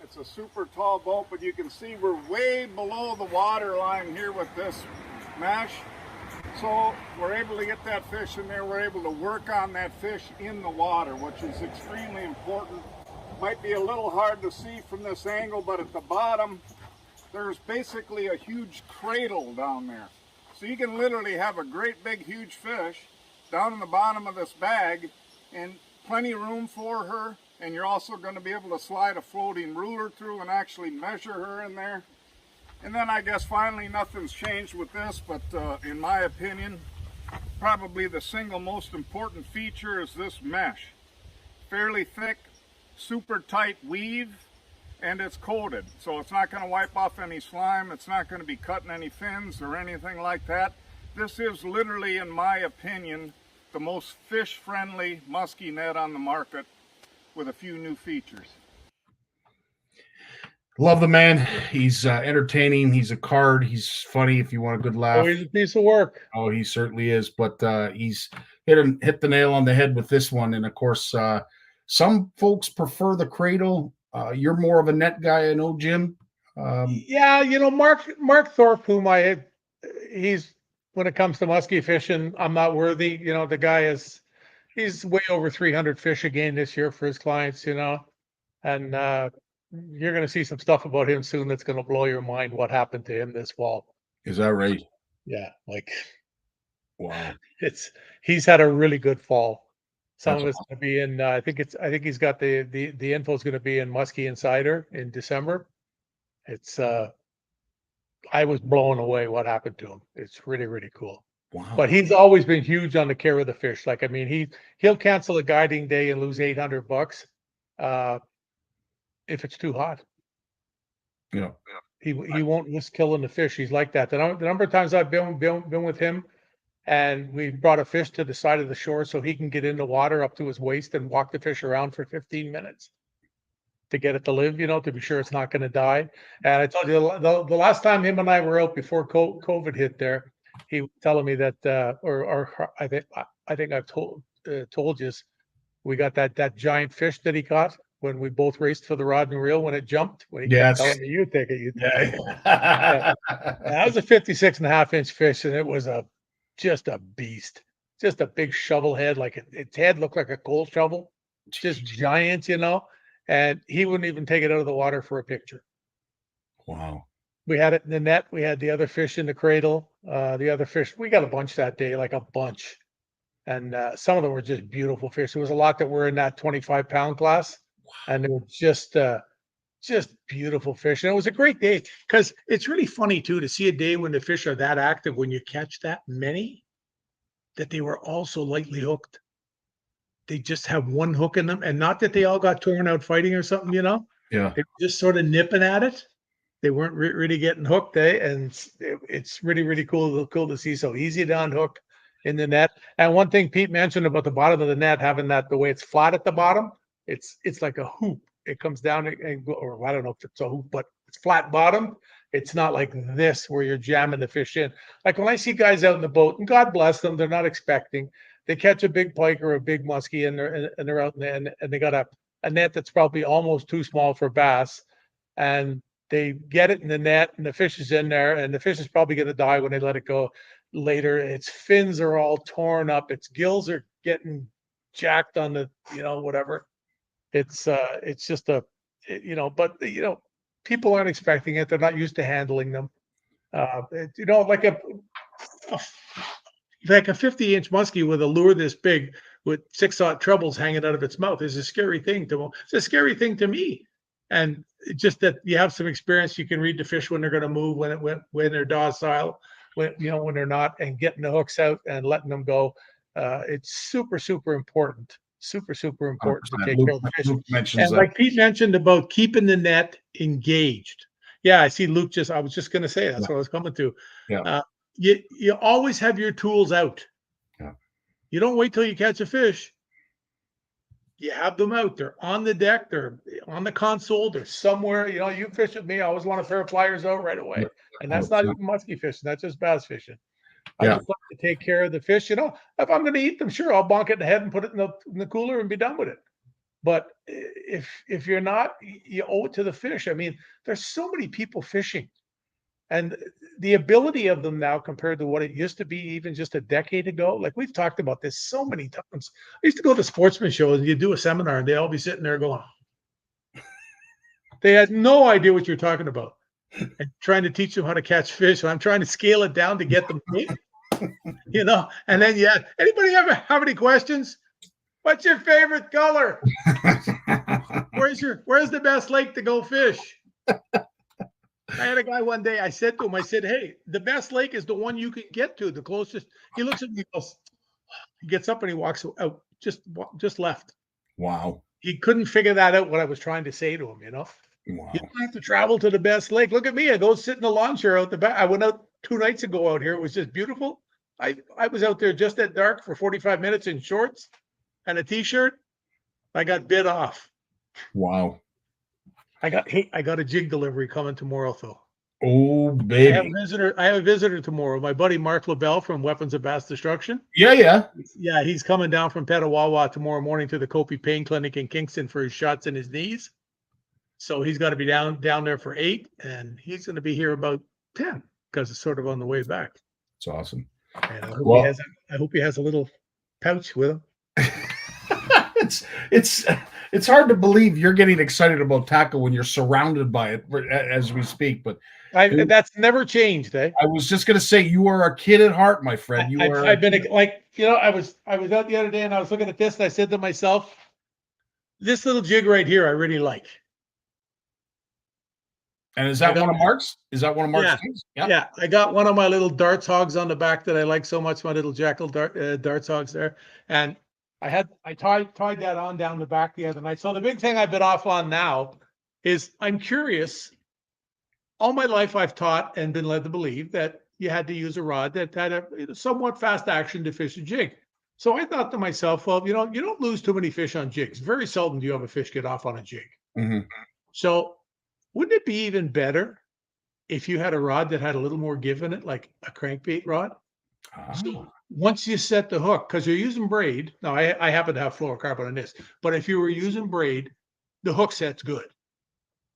it's a super tall boat, but you can see we're way below the water line here with this mesh. So we're able to get that fish in there. We're able to work on that fish in the water, which is extremely important. Might be a little hard to see from this angle, but at the bottom, there's basically a huge cradle down there. So you can literally have a great big huge fish down in the bottom of this bag and plenty of room for her. And you're also going to be able to slide a floating ruler through and actually measure her in there. And then I guess finally nothing's changed with this, but in my opinion, probably the single most important feature is this mesh. Fairly thick, super tight weave, and it's coated. So it's not going to wipe off any slime, it's not going to be cutting any fins or anything like that. This is literally, in my opinion, the most fish-friendly musky net on the market with a few new features. Love the man. He's entertaining. He's a card. He's funny if you want a good laugh. Oh, he's a piece of work. Oh, he certainly is. But he's hit the nail on the head with this one. And of course, some folks prefer the cradle. You're more of a net guy, I know, Jim. Yeah, you know, Mark Thorpe, he's when it comes to muskie fishing, I'm not worthy. You know, the guy he's way over 300 fish again this year for his clients. You know, and you're going to see some stuff about him soon that's going to blow your mind. What happened to him this fall? Is that right? Yeah, like Wow. He's had a really good fall. Some That's of it's going to be in. I think he's got the info is going to be in Muskie Insider in December. It's I was blown away what happened to him. It's really, really cool. Wow. But he's always been huge on the care of the fish. Like, I mean, he'll cancel a guiding day and lose $800 if it's too hot. Yeah. He won't risk killing the fish. He's like that. The number of times I've been with him, and we brought a fish to the side of the shore so he can get in the water up to his waist and walk the fish around for 15 minutes to get it to live, you know, to be sure it's not going to die. And I told you the last time him and I were out before COVID hit there, he was telling me that, or I think I've told you, we got that giant fish that he caught when we both raced for the rod and reel when it jumped. When he kept telling me, you take it. Yeah. That was a 56.5-inch fish, and it was just a beast. Just a big shovel head, like its head looked like a coal shovel. Just giant, you know. And he wouldn't even take it out of the water for a picture. Wow. We had it in the net. We had the other fish in the cradle. The other fish, we got a bunch that day, like a bunch. And some of them were just beautiful fish. There was a lot that were in that 25-pound class. And they were just beautiful fish. And it was a great day because it's really funny, too, to see a day when the fish are that active, when you catch that many, that they were also lightly hooked. They just have one hook in them, and not that they all got torn out fighting or something, you know. Yeah. They were just sort of nipping at it. They weren't really getting hooked, and it's really, really cool to see. So easy to unhook in the net. And one thing Pete mentioned about the bottom of the net, having that the way it's flat at the bottom, it's like a hoop. It comes down or I don't know if it's a hoop, but it's flat bottom. It's not like this where you're jamming the fish in. Like when I see guys out in the boat, and God bless them, they're not expecting. They catch a big pike or a big muskie, and they're out and they got a net that's probably almost too small for bass, and they get it in the net, and the fish is in there, and the fish is probably going to die when they let it go later. Its fins are all torn up. Its gills are getting jacked on the, you know, whatever. It's just but people aren't expecting it. They're not used to handling them. Like a 50-inch muskie with a lure this big with 6-aught trebles hanging out of its mouth is a scary thing to them. It's a scary thing to me. And just that you have some experience, you can read the fish when they're going to move, when they're docile, when they're not, and getting the hooks out and letting them go. It's super, super important. Super, super important to take care of the fish. And like Pete mentioned about keeping the net engaged. Yeah, I see Luke I was just going to say, that's what I was coming to. Yeah. You always have your tools out. Yeah. You don't wait till you catch a fish. You have them out. They're on the deck. They're on the console. They're somewhere. You know, you fish with me. I always want a pair of pliers out right away. Yeah. And that's not even musky fishing. That's just bass fishing. I just like to take care of the fish. You know, if I'm going to eat them, sure, I'll bonk it in the head and put it in the cooler and be done with it. But if you're not, you owe it to the fish. I mean, there's so many people fishing. And the ability of them now compared to what it used to be even just a decade ago, like we've talked about this so many times. I used to go to sportsman shows and you do a seminar and they all be sitting there going, they had no idea what you're talking about. and trying to teach them how to catch fish. And I'm trying to scale it down to get them big, you know. And then anybody ever have any questions? What's your favorite color? Where's the best lake to go fish? I had a guy one day, I said to him, hey, the best lake is the one you can get to, the closest. He looks at me, he gets up and he walks out, just left. Wow. He couldn't figure that out, what I was trying to say to him, you know. Wow. You don't have to travel to the best lake. Look at me. I go sit in the lawn chair out the back. I went out 2 nights ago out here. It was just beautiful. I was out there just at dark for 45 minutes in shorts and a t-shirt. I got bit off. Wow. I got a jig delivery coming tomorrow, though. Oh, I baby. have a visitor tomorrow. My buddy Mark LaBelle from Weapons of Mass Destruction. Yeah. Yeah, he's coming down from Petawawa tomorrow morning to the Kopi Pain Clinic in Kingston for his shots in his knees. So he's got to be down there for 8, and he's going to be here about 10 because it's sort of on the way back. It's awesome. And I hope he has a little pouch with him. It's hard to believe you're getting excited about taco when you're surrounded by it as we speak. But that's never changed, eh? I was just going to say, you are a kid at heart, my friend. I've been like, you know, I was out the other day and I was looking at this and I said to myself, this little jig right here, I really like. And is that one of Mark's? Is that one of Mark's things? Yeah. I got one of my little darts hogs on the back that I like so much, my little jackal darts hogs there. And I tied that on down the back the other night. So the big thing I've been off on now is I'm curious. All my life I've taught and been led to believe that you had to use a rod that had a somewhat fast action to fish a jig. So I thought to myself, well, you know, you don't lose too many fish on jigs. Very seldom do you have a fish get off on a jig. Mm-hmm. So wouldn't it be even better if you had a rod that had a little more give in it, like a crankbait rod? So once you set the hook, because you're using braid. Now, I happen to have fluorocarbon on this, but if you were using braid, the hook set's good.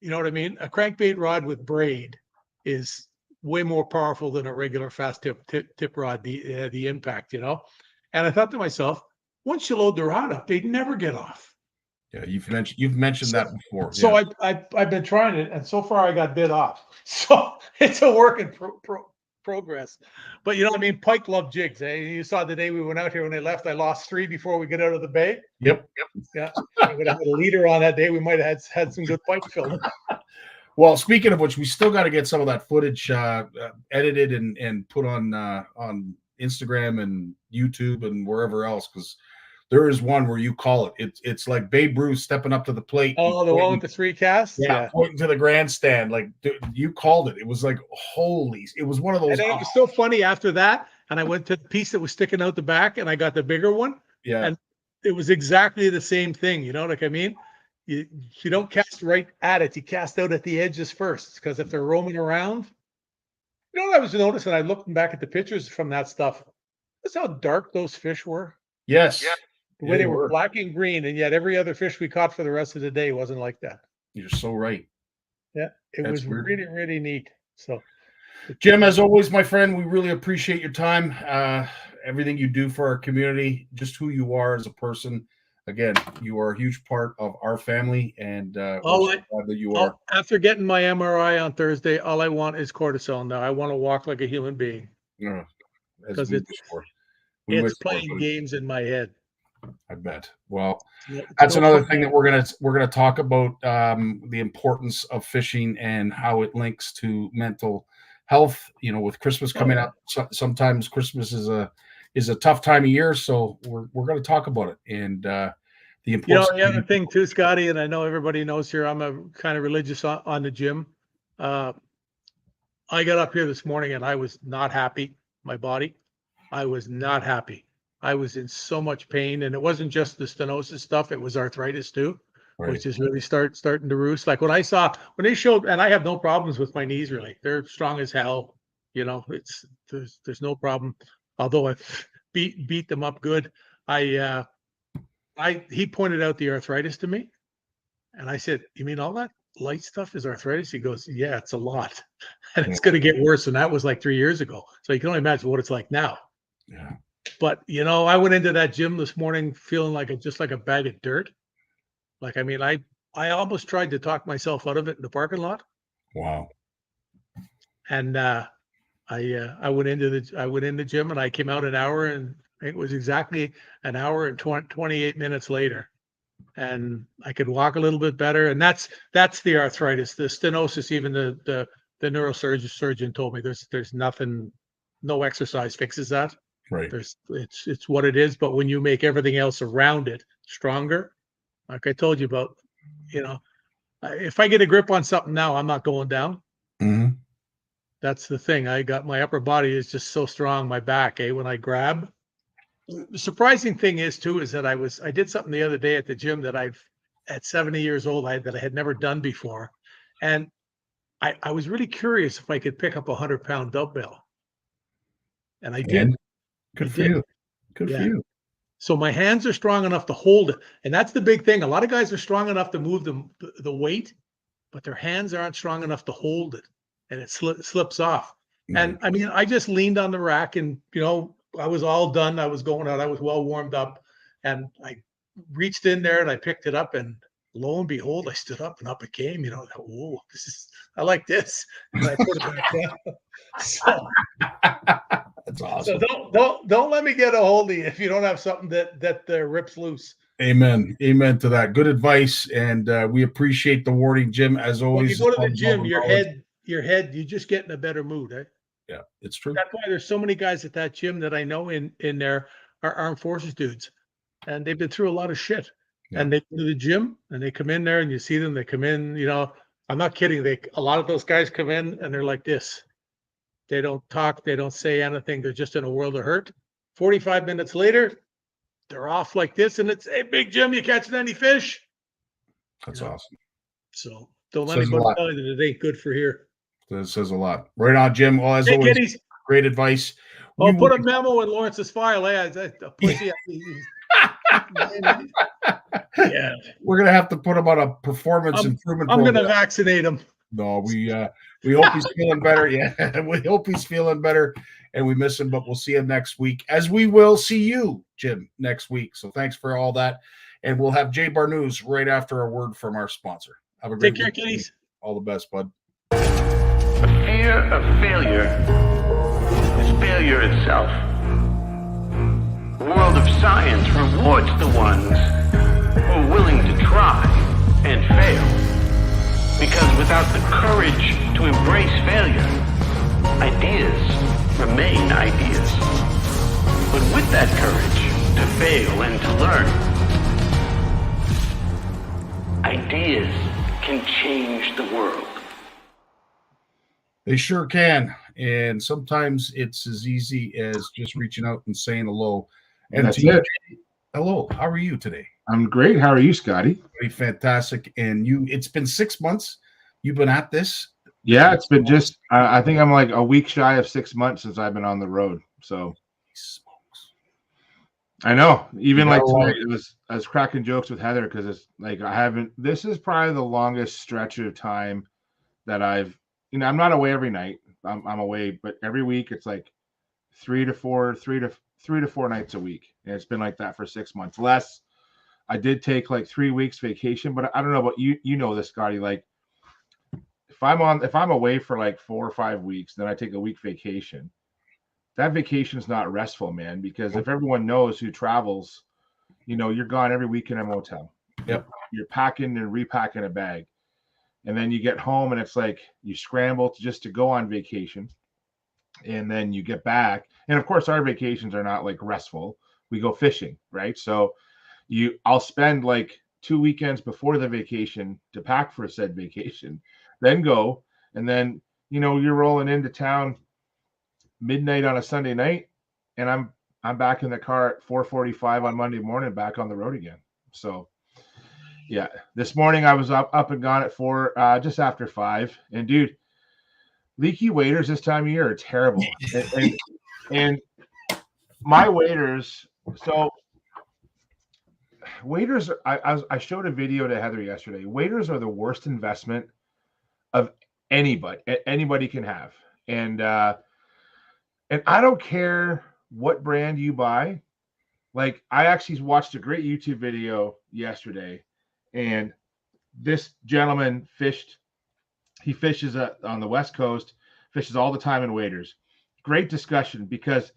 You know what I mean? A crankbait rod with braid is way more powerful than a regular fast tip rod, the impact, you know? And I thought to myself, once you load the rod up, they'd never get off. Yeah, you've mentioned that before. So I've been trying it, and so far I got bit off. So it's a work in progress. But you know what I mean? Pike love jigs. Eh? You saw the day we went out here when they left, I lost 3 before we get out of the bay. Yep. Yeah. I would have had a leader on that day. We might have had some good pike filming. Well, speaking of which, we still got to get some of that footage edited and put on Instagram and YouTube and wherever else, because there is one where you call it. It's like Babe Ruth stepping up to the plate. Oh, the one with the 3 casts? Yeah, pointing to the grandstand. Like, dude, you called it. It was like, holy. It was one of those. And it was so funny after that. And I went to the piece that was sticking out the back, and I got the bigger one. Yeah. And it was exactly the same thing. You know, like, I mean, you don't cast right at it. You cast out at the edges first, because if they're roaming around. You know what I was noticing? I looked back at the pictures from that stuff. That's how dark those fish were. Yes. Yeah. The way they were black and green, and yet every other fish we caught for the rest of the day wasn't like that. You're so right. Yeah, it was really, really neat. So, Jim, as always, my friend, we really appreciate your time, everything you do for our community, just who you are as a person. Again, you are a huge part of our family, and we're so glad that you are. After getting my MRI on Thursday, all I want is cortisone now. I want to walk like a human being. Because it's playing games in my head. I bet. Well, that's another thing that we're gonna talk about, the importance of fishing and how it links to mental health. You know, with Christmas coming up, sometimes Christmas is a tough time of year, so we're going to talk about it and the importance. You know, the other thing too, Scotty, and I know everybody knows here, I'm a kind of religious on the gym. I got up here this morning and I was not happy. My body, I was not happy. I was in so much pain, and it wasn't just the stenosis stuff; it was arthritis too, which is really starting to roost. Like when they showed, and I have no problems with my knees really; they're strong as hell. You know, there's no problem. Although I beat them up good, he pointed out the arthritis to me, and I said, "You mean all that light stuff is arthritis?" He goes, "Yeah, it's a lot, and it's going to get worse." And that was like 3 years ago, so you can only imagine what it's like now. Yeah. But, you know, I went into that gym this morning feeling just like a bag of dirt. Like, I mean, I almost tried to talk myself out of it in the parking lot. Wow. And I went into the gym and I came out an hour, and it was exactly an hour and 28 minutes later. And I could walk a little bit better. And that's the arthritis, the stenosis. Even the neurosurgeon told me there's nothing, no exercise fixes that. Right. It's what it is. But when you make everything else around it stronger, like I told you about, if I get a grip on something now, I'm not going down. Mm-hmm. That's the thing. I got my upper body is just so strong. My back, when I grab. The surprising thing is that I did something the other day at the gym that at 70 years old, that I had never done before. And I was really curious if I could pick up a 100-pound dumbbell. And I did. Good for you. Good for you. So my hands are strong enough to hold it. And that's the big thing. A lot of guys are strong enough to move the weight, but their hands aren't strong enough to hold it. And it slips off. And I mean, I just leaned on the rack and, I was all done. I was going out. I was well warmed up. And I reached in there and I picked it up. And lo and behold, I stood up and up it came. Whoa, I like this. And I put it back down. So, that's awesome. So don't let me get a hold of you if you don't have something that rips loose. Amen. Amen to that. Good advice. And we appreciate the warning, Jim, as always. When you go to the gym, your head, you just get in a better mood, eh? Yeah, it's true. That's why there's so many guys at that gym that I know in there are armed forces dudes, and they've been through a lot of shit. Yeah. And they go to the gym and they come in there and you see them. They come in. I'm not kidding. A lot of those guys come in and they're like this. They don't talk. They don't say anything. They're just in a world of hurt. 45 minutes later, they're off like this, and it's, hey, Big Jim, you catching any fish? That's awesome. So don't let anybody tell you that it ain't good for here. That says a lot. Right on, Jim. Well, as always, Kitties. Great advice. I'll put a memo in Lawrence's file. A pussy. Yeah, we're gonna have to put him on a performance improvement program. I'm gonna vaccinate him. No, we hope he's feeling better. Yeah, we hope he's feeling better, and we miss him, but we'll see him next week, as we will see you, Jim, next week. So thanks for all that, and we'll have Jay Barnucz right after a word from our sponsor. Have a great Take care, kitties. All the best, bud. The fear of failure is failure itself. The world of science rewards the ones who are willing to try and fail. Because without the courage to embrace failure, ideas remain ideas. But with that courage to fail and to learn, ideas can change the world. They sure can. And sometimes it's as easy as just reaching out and saying hello. And that's it. Hello, how are you today? I'm great. How are you, Scotty? Fantastic. And it's been 6 months you've been at this? Yeah, it's been just, I think I'm like a week shy of 6 months since I've been on the road. So I know. Even like tonight, I was cracking jokes with Heather because it's like this is probably the longest stretch of time that I've, I'm not away every night. I'm away, but every week it's like 3 to 4 nights a week. And it's been like that for 6 months. Less, I did take like 3 weeks vacation, but I don't know about you. You know this, Scotty. Like if I'm away for like 4 or 5 weeks, then I take a week vacation. That vacation is not restful, man, because if everyone knows who travels, you're gone every week in a motel. Yep. You're packing and repacking a bag. And then you get home and it's like you scramble just to go on vacation. And then you get back. And of course, our vacations are not like restful. We go fishing, right? So I'll spend like 2 weekends before the vacation to pack for said vacation, then go. And then, you're rolling into town midnight on a Sunday night. And I'm back in the car at 4:45 on Monday morning, back on the road again. So yeah, this morning I was up and gone at 4, just after 5. And dude, leaky waiters this time of year are terrible. and my waiters, so waiters, I showed a video to Heather yesterday. Waiters are the worst investment of anybody can have. And I don't care what brand you buy. Like I actually watched a great YouTube video yesterday. And this gentleman fishes on the West Coast, fishes all the time in waders. Great discussion, because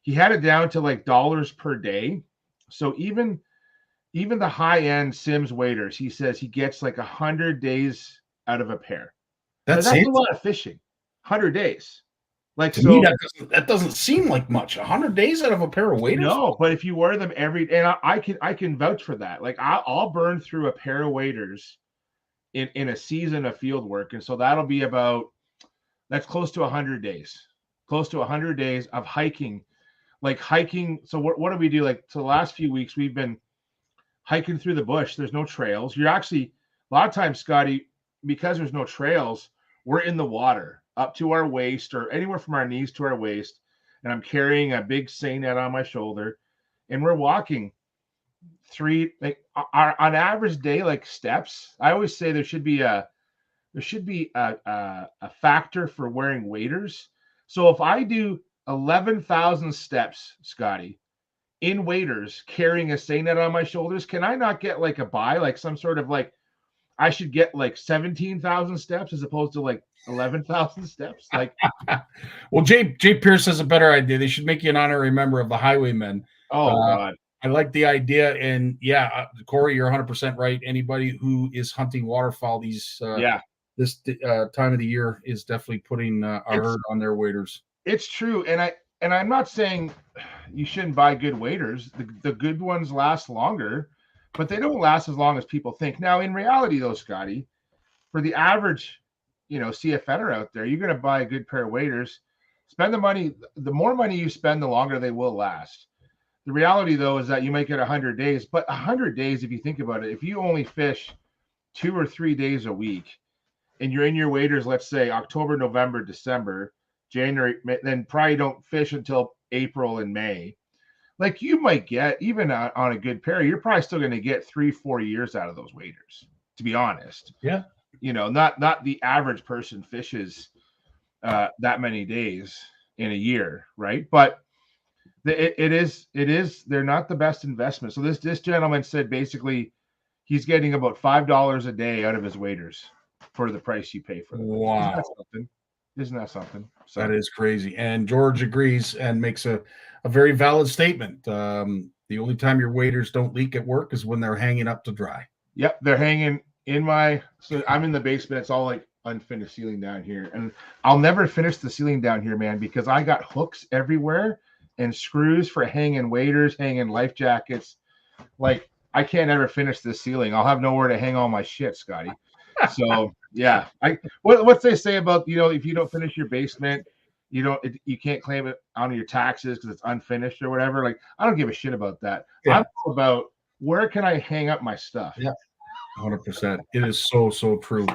he had it down to like dollars per day. So even the high-end Sims waders, he says he gets like 100 days out of a pair. That's a it. lot of fishing. 100 days. Like, To so me, that doesn't seem like much. 100 days out of a pair of waders. no, but if you wear them and I can vouch for that. Like, I'll burn through a pair of waders in a season of field work, and so that's close to 100 days. Close to 100 days of hiking. Like hiking. So what do we do? Like, so the last few weeks we've been hiking through the bush. There's no trails. You're actually, a lot of times, Scotty, because there's no trails, we're in the water up to our waist or anywhere from our knees to our waist. And I'm carrying a big seine net on my shoulder, and we're walking on average day, like steps. I always say there should be a factor for wearing waders. So if I do 11,000 steps, Scotty, in waders, carrying a seine net on my shoulders, can I not get like a buy, like some sort of like, I should get like 17,000 steps as opposed to like 11,000 steps? Like, well, Jay Pierce has a better idea. They should make you an honorary member of the Highwaymen. oh God. I like the idea, and yeah, Corey, you're 100% right. Anybody who is hunting waterfowl this time of the year is definitely putting a herd on their waders. It's true, and I'm not saying you shouldn't buy good waders. The good ones last longer, but they don't last as long as people think. Now, in reality, though, Scotty, for the average, CFNer out there, you're going to buy a good pair of waders. Spend the money. The more money you spend, the longer they will last. The reality, though, is that you might get 100 days, but 100 days, if you think about it, if you only fish 2 or 3 days a week, and you're in your waders, let's say October, November, December, January, then probably don't fish until April and May. Like, you might get, even on a good pair, you're probably still going to get 3-4 years out of those waders, to be honest. Yeah. Not the average person fishes that many days in a year, right? But it is they're not the best investment. So this gentleman said basically he's getting about $5 a day out of his waders for the price you pay for them. Wow. Isn't that something? So, that is crazy. And George agrees and makes a very valid statement. The only time your waders don't leak at work is when they're hanging up to dry. Yep, they're hanging so I'm in the basement. It's all like unfinished ceiling down here. And I'll never finish the ceiling down here, man, because I got hooks everywhere and screws for hanging waders, hanging life jackets. Like, I can't ever finish this ceiling. I'll have nowhere to hang all my shit, Scotty. So yeah, what's they say about, if you don't finish your basement, you can't claim it on your taxes because it's unfinished or whatever. Like, I don't give a shit about that. Yeah. I'm all about where can I hang up my stuff. Yeah, 100%. It is so true.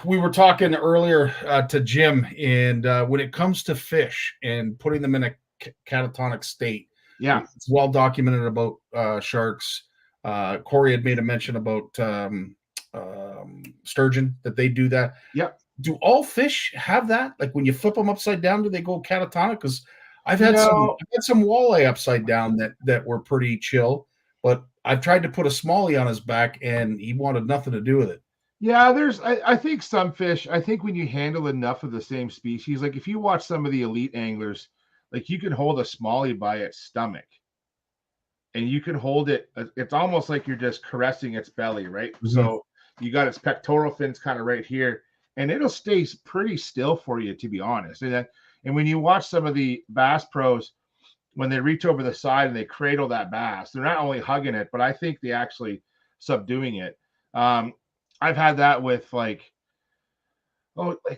We were talking earlier to Jim, and when it comes to fish and putting them in a catatonic state, yeah, it's well documented about sharks. Corey had made a mention about sturgeon, that they do that. Yep. Do all fish have that? Like, when you flip them upside down, do they go catatonic? Because I've had some walleye upside down that were pretty chill, but I've tried to put a smallie on his back and he wanted nothing to do with it. Yeah, I think some fish, I think when you handle enough of the same species, like if you watch some of the elite anglers, like you can hold a smallie by its stomach and you can hold it. It's almost like you're just caressing its belly, right? Mm-hmm. So you got its pectoral fins kind of right here, and it'll stay pretty still for you, to be honest. And when you watch some of the bass pros, when they reach over the side and they cradle that bass, they're not only hugging it, but I think they actually subduing it. I've had that with like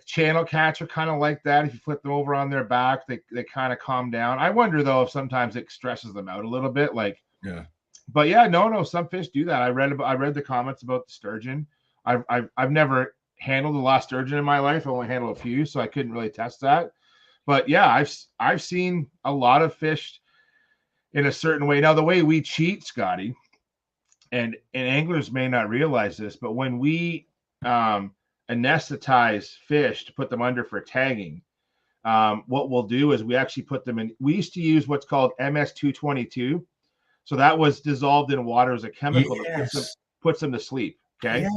channel catcher, kind of like that. If you flip them over on their back, they kind of calm down. I wonder though if sometimes it stresses them out a little bit. Like, yeah. But yeah, no, some fish do that. I read the comments about the sturgeon. I've never handled a lot of sturgeon in my life. I only handled a few, so I couldn't really test that. But yeah, I've seen a lot of fish in a certain way. Now, the way we cheat, Scotty, and anglers may not realize this, but when we anesthetize fish to put them under for tagging, what we'll do is we actually put them in. We used to use what's called MS-222. So that was dissolved in water as a chemical that puts them to sleep. Okay.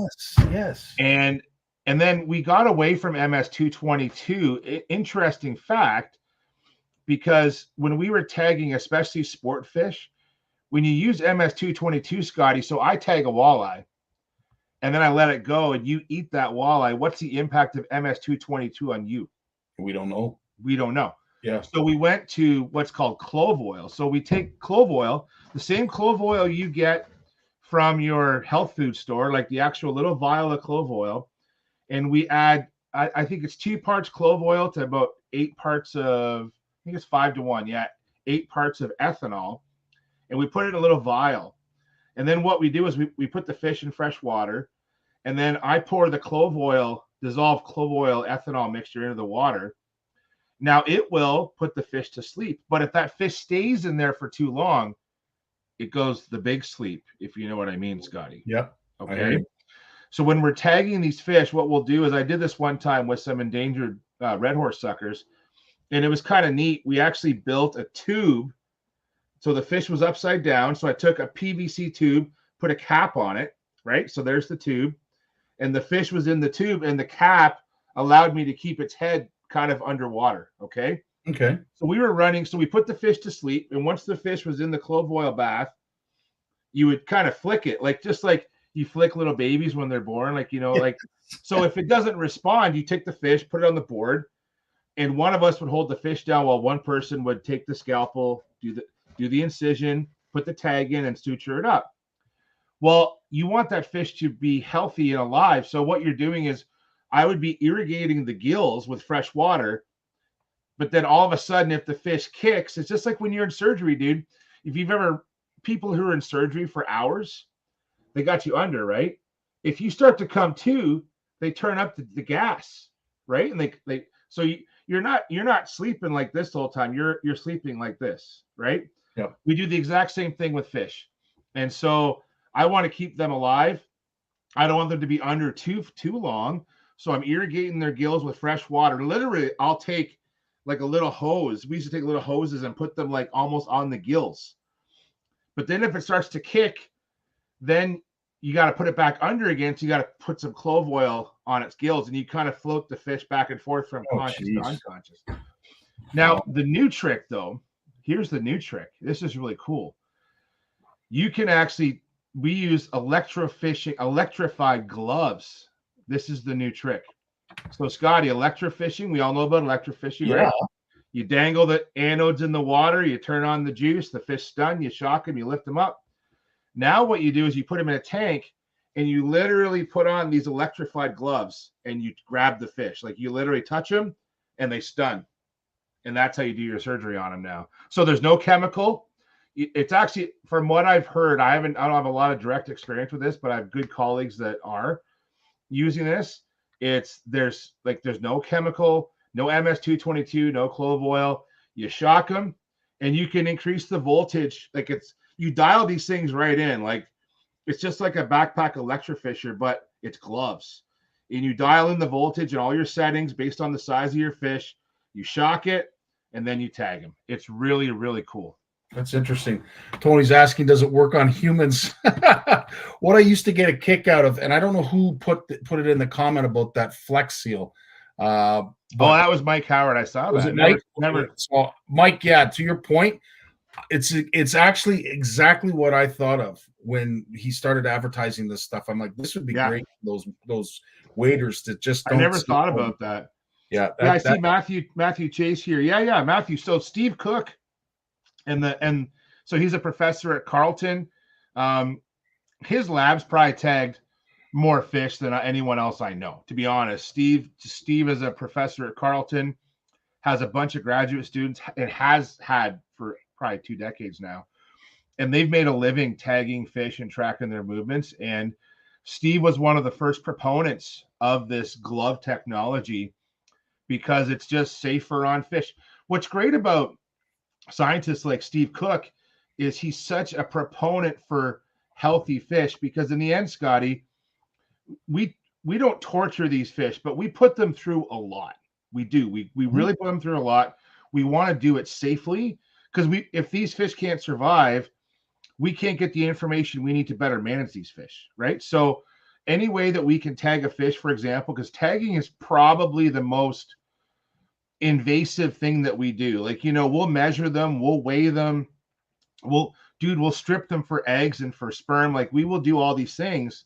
Yes. And And then we got away from MS-222. Interesting fact, because when we were tagging, especially sport fish, when you use MS-222, Scotty, so I tag a walleye and then I let it go and you eat that walleye, what's the impact of MS-222 on you? We don't know. We don't know. Yeah. So we went to what's called clove oil. So we take clove oil, the same clove oil you get from your health food store, like the actual little vial of clove oil, and we add, I think it's 2 parts clove oil to about 8 parts of, I think it's 5 to 1, 8 parts of ethanol, and we put it in a little vial. And then what we do is we put the fish in fresh water, and then I pour the clove oil, dissolved clove oil ethanol mixture into the water. Now it will put the fish to sleep, but if that fish stays in there for too long, it goes the big sleep, if you know what I mean, Scotty. Yep. Okay. So when we're tagging these fish, what we'll do is, I did this one time with some endangered red horse suckers, and it was kind of neat. We actually built a tube. So the fish was upside down. So I took a PVC tube, put a cap on it, right? So there's the tube, and the fish was in the tube, and the cap allowed me to keep its head kind of underwater. Okay. Okay. So we were running. So we put the fish to sleep, and once the fish was in the clove oil bath, you would kind of flick it, like just like you flick little babies when they're born, like, you know, like, so if it doesn't respond, you take the fish, put it on the board, and one of us would hold the fish down while one person would take the scalpel, do the incision, put the tag in, and suture it up. Well, you want that fish to be healthy and alive. So what you're doing is, I would be irrigating the gills with fresh water, but then all of a sudden, if the fish kicks, it's just like when you're in surgery, dude. If you've ever, people who are in surgery for hours, they got you under, right? If you start to come to, they turn up the gas, right? And they so you're not sleeping like this the whole time. You're sleeping like this, right? Yep. We do the exact same thing with fish. And so I want to keep them alive. I don't want them to be under too long. So I'm irrigating their gills with fresh water. Literally, I'll take like a little hose. We used to take little hoses and put them like almost on the gills. But then if it starts to kick, then you got to put it back under again. So you got to put some clove oil on its gills, and you kind of float the fish back and forth from conscious to unconscious. Now, the new trick, though, here's the new trick. This is really cool. You can actually, we use electrified gloves. This is the new trick. So, Scotty, electrofishing, we all know about electrofishing, right? You dangle the anodes in the water, you turn on the juice, the fish stun, you shock them, you lift them up. Now what you do is you put them in a tank, and you literally put on these electrified gloves, and you grab the fish. Like, you literally touch them and they stun. And that's how you do your surgery on them now. So there's no chemical. It's actually, from what I've heard, I don't have a lot of direct experience with this, but I have good colleagues that are using this. There's no chemical, no MS-222, no clove oil. You shock them, and you can increase the voltage. Like, you dial these things right in. Like, it's just like a backpack electrofisher, but it's gloves. And you dial in the voltage and all your settings based on the size of your fish. You shock it, and then you tag them. It's really, really cool. That's interesting. Tony's asking, does it work on humans? What I used to get a kick out of, and I don't know who put it in the comment about that Flex Seal. That was Mike Howard. I saw was that. It Mike? Never. So, Mike, yeah, to your point, it's actually exactly what I thought of when he started advertising this stuff. I'm like, this would be great. Those waiters that just don't. I never thought about that. Yeah, I see Matthew Chase here. Yeah, Matthew. So Steve Cook, and so he's a professor at Carleton. His lab's probably tagged more fish than anyone else I know, to be honest. Steve is a professor at Carleton, has a bunch of graduate students, and has had for probably 2 decades now. And they've made a living tagging fish and tracking their movements. And Steve was one of the first proponents of this glove technology because it's just safer on fish. What's great about scientists like Steve Cook is he's such a proponent for healthy fish, because in the end, Scotty, we don't torture these fish, but we put them through a lot. We do. We really put them through a lot. We want to do it safely, because if these fish can't survive, we can't get the information we need to better manage these fish, right? So any way that we can tag a fish, for example, because tagging is probably the most invasive thing that we do. Like, we'll measure them, we'll weigh them, we'll strip them for eggs and for sperm. Like, we will do all these things,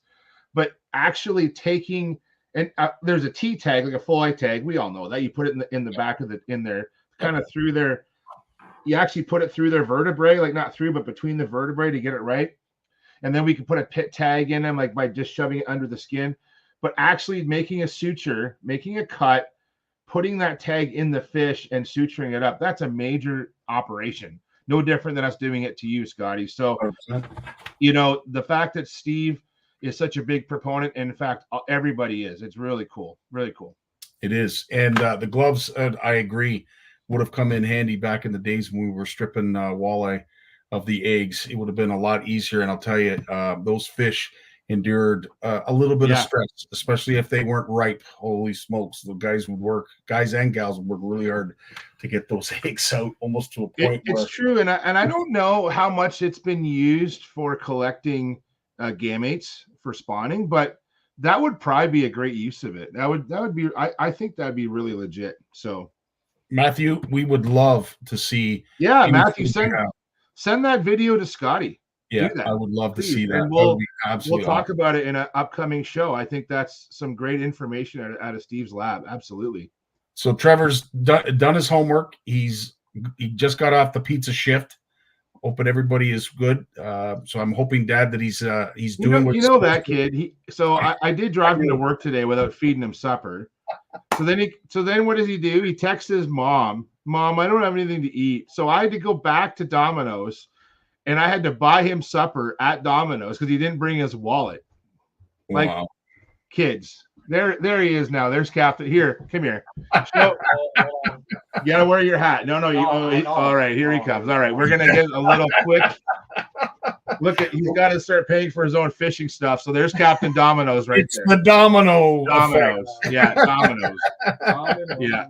but actually taking, and there's a T tag, like a full eye tag. We all know that. You put it in the back of in there, kind of through their, you actually put it through their vertebrae, like not through, but between the vertebrae to get it right. And then we can put a pit tag in them, like by just shoving it under the skin, but actually making a suture, making a cut, putting that tag in the fish and suturing it up. That's a major operation. No different than us doing it to you, Scotty. So, 100%. The fact that Steve is such a big proponent, and in fact, everybody is, it's really cool. Really cool. It is. And the gloves, I agree, would have come in handy back in the days when we were stripping walleye of the eggs. It would have been a lot easier. And I'll tell you, those fish endured a little bit of stress, especially if they weren't ripe. Holy smokes. The guys and gals would work really hard to get those eggs out, almost to a point It's true. And I don't know how much it's been used for collecting gametes for spawning, but that would probably be a great use of it. That would be, I think that'd be really legit. So Matthew, we would love to see. Yeah, Matthew, send that video to Scotty. Yeah, I would love to see that. And we'll talk about it in an upcoming show. I think that's some great information out of Steve's lab. Absolutely. So Trevor's done his homework. He just got off the pizza shift. Hoping everybody is good. So I'm hoping, Dad, that he's doing what that kid. I did drive him to work today without feeding him supper. So then what does he do? He texts his mom, I don't have anything to eat. So I had to go back to Domino's and I had to buy him supper at Domino's because he didn't bring his wallet. Like, wow. Kids. There he is now. There's Captain. Here, come here. You gotta wear your hat. No. All right, here he comes. All right, we're gonna get a little quick look at. He's got to start paying for his own fishing stuff. So there's Captain Domino's right it's there. It's the Domino's. Yeah, Domino's. Yeah.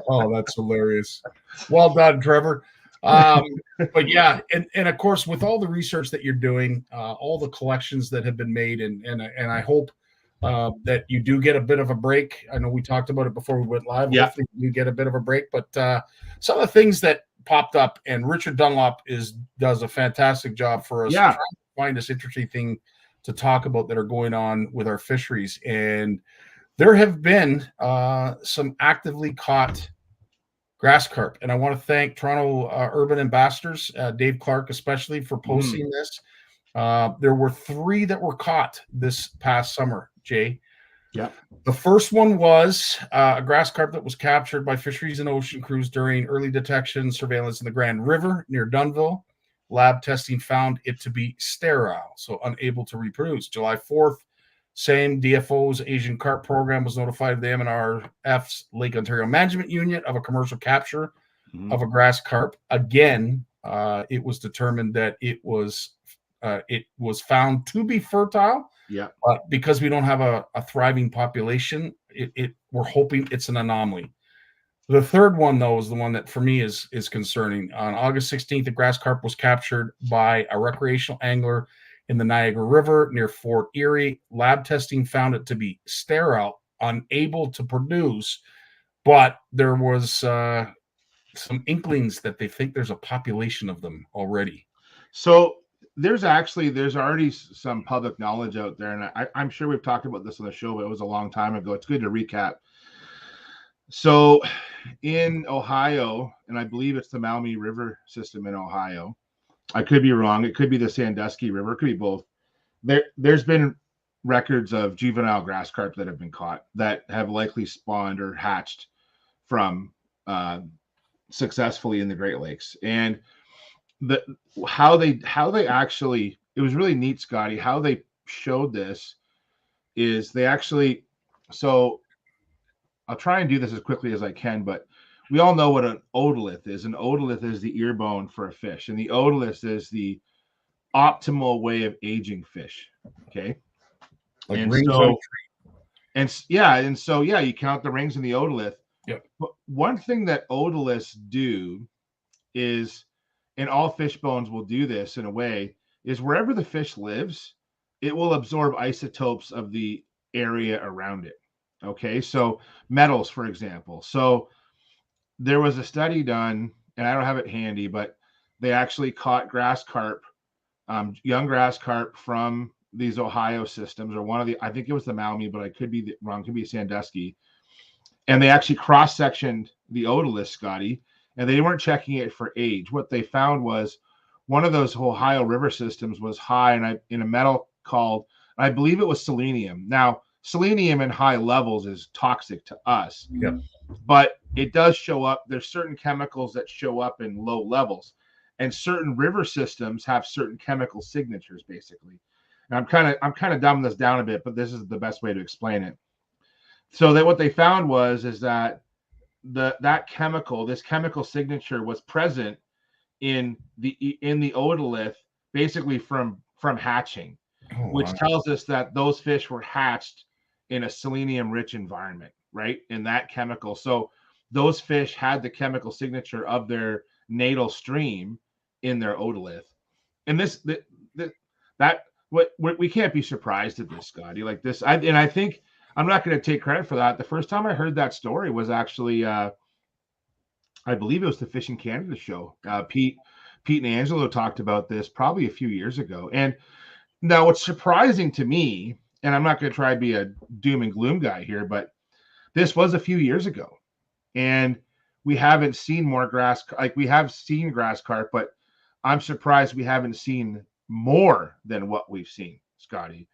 Oh, that's hilarious. Well done, Trevor. But yeah, and of course, with all the research that you're doing, all the collections that have been made, and I hope that you do get a bit of a break. I know we talked about it before we went live. Yeah, hopefully you get a bit of a break. But some of the things that popped up, and Richard Dunlop does a fantastic job for us. Yeah, trying to find this interesting thing to talk about that are going on with our fisheries, and there have been some actively caught grass carp, and I want to thank Toronto Urban Ambassadors, Dave Clark especially, for posting this. There were 3 that were caught this past summer, Jay. Yeah. The first one was a grass carp that was captured by Fisheries and Ocean crews during early detection surveillance in the Grand River near Dunnville. Lab testing found it to be sterile, so unable to reproduce. July 4th, same DFO's Asian Carp Program was notified of the MNRF's Lake Ontario Management Unit of a commercial capture of a grass carp. Again, it was determined that it was found to be fertile. Yeah. But because we don't have a thriving population, we're hoping it's an anomaly. The third one, though, is the one that for me is concerning. On August 16th, a grass carp was captured by a recreational angler in the Niagara River near Fort Erie. Lab testing found it to be sterile, unable to produce, but there was some inklings that they think there's a population of them already. So there's already some public knowledge out there, and I'm sure we've talked about this on the show, but it was a long time ago. It's good to recap. So in Ohio, and I believe it's the Maumee River system in Ohio, I could be wrong. It could be the Sandusky River. It could be both. There's been records of juvenile grass carp that have been caught that have likely spawned or hatched from successfully in the Great Lakes. And how they actually, it was really neat, Scotty, how they showed this is they actually, so I'll try and do this as quickly as I can, but we all know what an otolith is. An otolith is the ear bone for a fish, and the otolith is the optimal way of aging fish. Okay. Like and rings so, you count the rings in the otolith. Yep. But one thing that otoliths do is, and all fish bones will do this in a way, is wherever the fish lives, it will absorb isotopes of the area around it. Okay, so metals, for example. So there was a study done, and I don't have it handy, but they actually caught grass carp, young grass carp from these Ohio systems, or one of the, I think it was the Maumee, but I could be wrong, could be Sandusky. And they actually cross-sectioned the otolith, Scotty, and they weren't checking it for age. What they found was one of those Ohio river systems was high in a metal called, I believe it was selenium. Now, selenium in high levels is toxic to us, but it does show up. There's certain chemicals that show up in low levels, and certain river systems have certain chemical signatures, basically. And I'm kind of dumbing this down a bit, but this is the best way to explain it. So that what they found is that this chemical signature was present in the otolith, basically from hatching, which tells us that those fish were hatched in a selenium-rich environment, right? In that chemical. So those fish had the chemical signature of their natal stream in their otolith. And we can't be surprised at this, Scotty. Like this, I think I'm not going to take credit for that. The first time I heard that story was actually, I believe it was the Fishing Canada show. Pete and Angelo talked about this probably a few years ago. And now what's surprising to me, and I'm not going to try to be a doom and gloom guy here, but this was a few years ago, and we haven't seen more grass. Like, we have seen grass carp, but I'm surprised we haven't seen more than what we've seen, Scotty.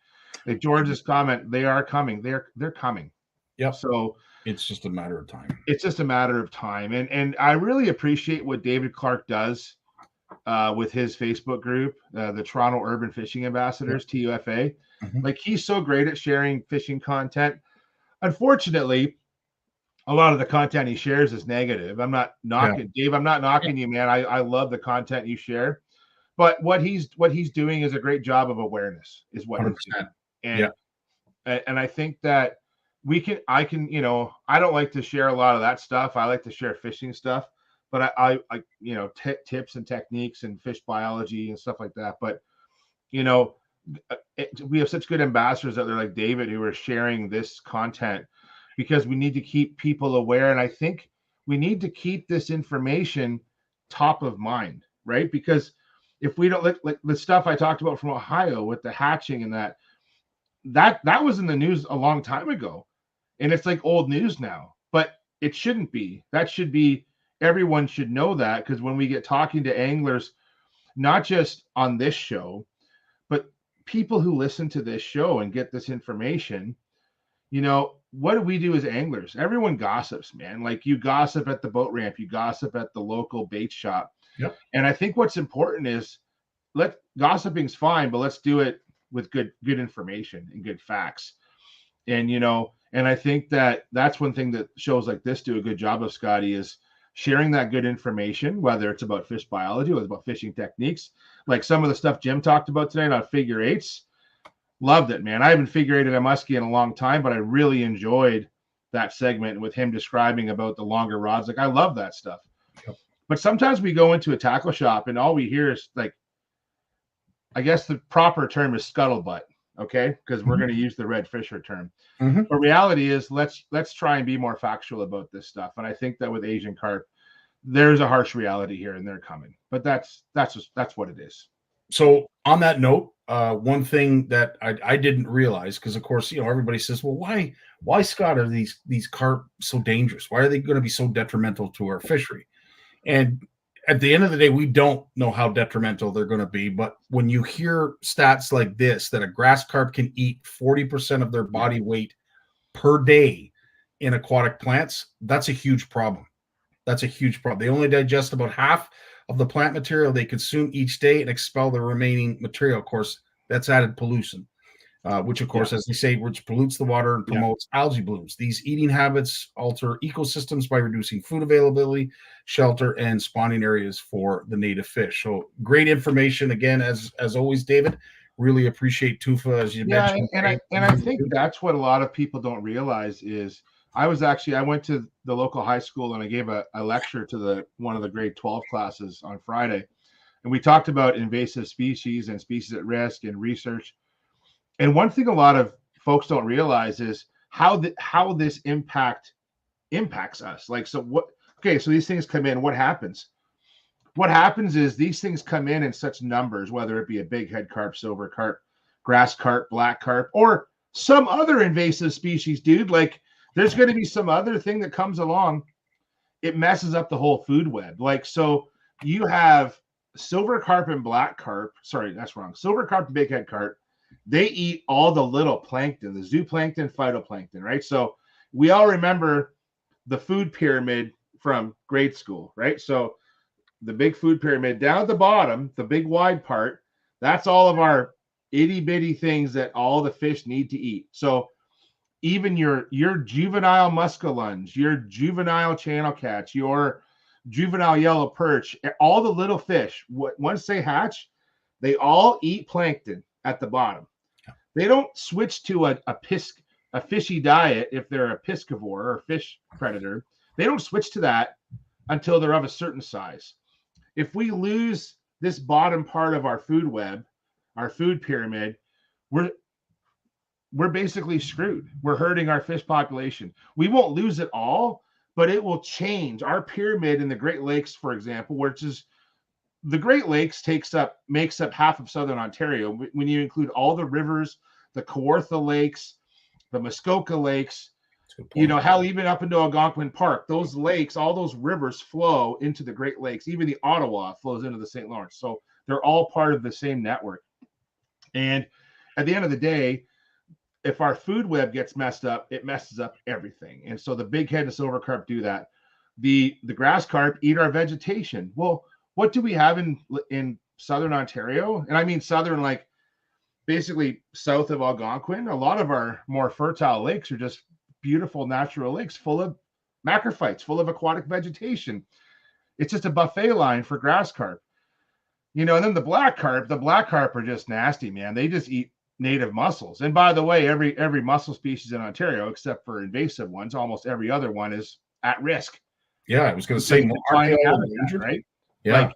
Like George's comment, they are coming. They're coming. Yep. So it's just a matter of time. It's just a matter of time. And I really appreciate what David Clark does with his Facebook group, the Toronto Urban Fishing Ambassadors, TUFA. Mm-hmm. Like, he's so great at sharing fishing content. Unfortunately, a lot of the content he shares is negative. I'm not knocking Dave. I'm not knocking you, man. I love the content you share, but what he's doing is a great job of awareness, is what 100%. He's doing. And I think that I can, I don't like to share a lot of that stuff. I like to share fishing stuff, but I tips and techniques and fish biology and stuff like that. But, we have such good ambassadors out there like David who are sharing this content, because we need to keep people aware. And I think we need to keep this information top of mind, right? Because if we don't, like the stuff I talked about from Ohio with the hatching and that was in the news a long time ago, and it's like old news now, but it shouldn't be. That should be, everyone should know that, because when we get talking to anglers, not just on this show, but people who listen to this show and get this information, what do we do as anglers? Everyone gossips, man. Like, you gossip at the boat ramp, you gossip at the local bait shop. Yep. And I think what's important is, gossiping's fine, but let's do it with good information and good facts. And, and I think that's one thing that shows like this do a good job of, Scotty, is sharing that good information, whether it's about fish biology or it's about fishing techniques. Like some of the stuff Jim talked about tonight on figure eights. Loved it, man. I haven't figure eighted a muskie in a long time, but I really enjoyed that segment with him describing about the longer rods. Like, I love that stuff. Yep. But sometimes we go into a tackle shop and all we hear is, like, I guess the proper term is scuttlebutt, okay? Because we're going to use the Red Fisher term. Mm-hmm. But reality is, let's try and be more factual about this stuff. And I think that with Asian carp, there's a harsh reality here, and they're coming. But that's what it is. So on that note, one thing that I didn't realize, because of course, everybody says, well, why, Scott, are these carp so dangerous? Why are they going to be so detrimental to our fishery? And at the end of the day, we don't know how detrimental they're going to be. But when you hear stats like this, that a grass carp can eat 40% of their body weight per day in aquatic plants, that's a huge problem. That's a huge problem. They only digest about half of the plant material they consume each day and expel the remaining material. Of course, that's added pollution, which, of course, as they say, which pollutes the water and promotes algae blooms. These eating habits alter ecosystems by reducing food availability, shelter, and spawning areas for the native fish. So great information. Again, as always, David, really appreciate TUFA, as you mentioned. And I think that's what a lot of people don't realize is, I went to the local high school and I gave a lecture to one of the grade 12 classes on Friday. And we talked about invasive species and species at risk and research. And one thing a lot of folks don't realize is how this impacts us. Like, so what? Okay, so these things come in. What happens? What happens is these things come in such numbers, whether it be a big head carp, silver carp, grass carp, black carp, or some other invasive species, dude. Like, there's going to be some other thing that comes along. It messes up the whole food web. Like, so you have silver carp and black carp. Sorry, that's wrong. Silver carp and big head carp. They eat all the little plankton, the zooplankton, phytoplankton, right? So we all remember the food pyramid from grade school, right? So the big food pyramid down at the bottom, the big wide part, that's all of our itty bitty things that all the fish need to eat. So even your juvenile muskellunge, your juvenile channel catch, your juvenile yellow perch, all the little fish, once they hatch, they all eat plankton at the bottom. They don't switch to a fishy diet if they're a piscivore or fish predator. They don't switch to that until they're of a certain size. If we lose this bottom part of our food web, our food pyramid, we're basically screwed. We're hurting our fish population. We won't lose it all, but it will change. Our pyramid in the Great Lakes, for example, which is the Great Lakes makes up half of southern Ontario. When you include all the rivers, the Kawartha Lakes, the Muskoka Lakes, hell, even up into Algonquin Park, those lakes, all those rivers flow into the Great Lakes. Even the Ottawa flows into the St. Lawrence. So they're all part of the same network. And at the end of the day, if our food web gets messed up, it messes up everything. And so the big head and silver carp do that. The grass carp eat our vegetation. Well, what do we have in southern Ontario? And I mean southern, like basically south of Algonquin. A lot of our more fertile lakes are just beautiful natural lakes full of macrophytes, full of aquatic vegetation. It's just a buffet line for grass carp. And then the black carp are just nasty, man. They just eat native mussels. And by the way, every mussel species in Ontario, except for invasive ones, almost every other one is at risk. Yeah, I was going to say, right? Yeah.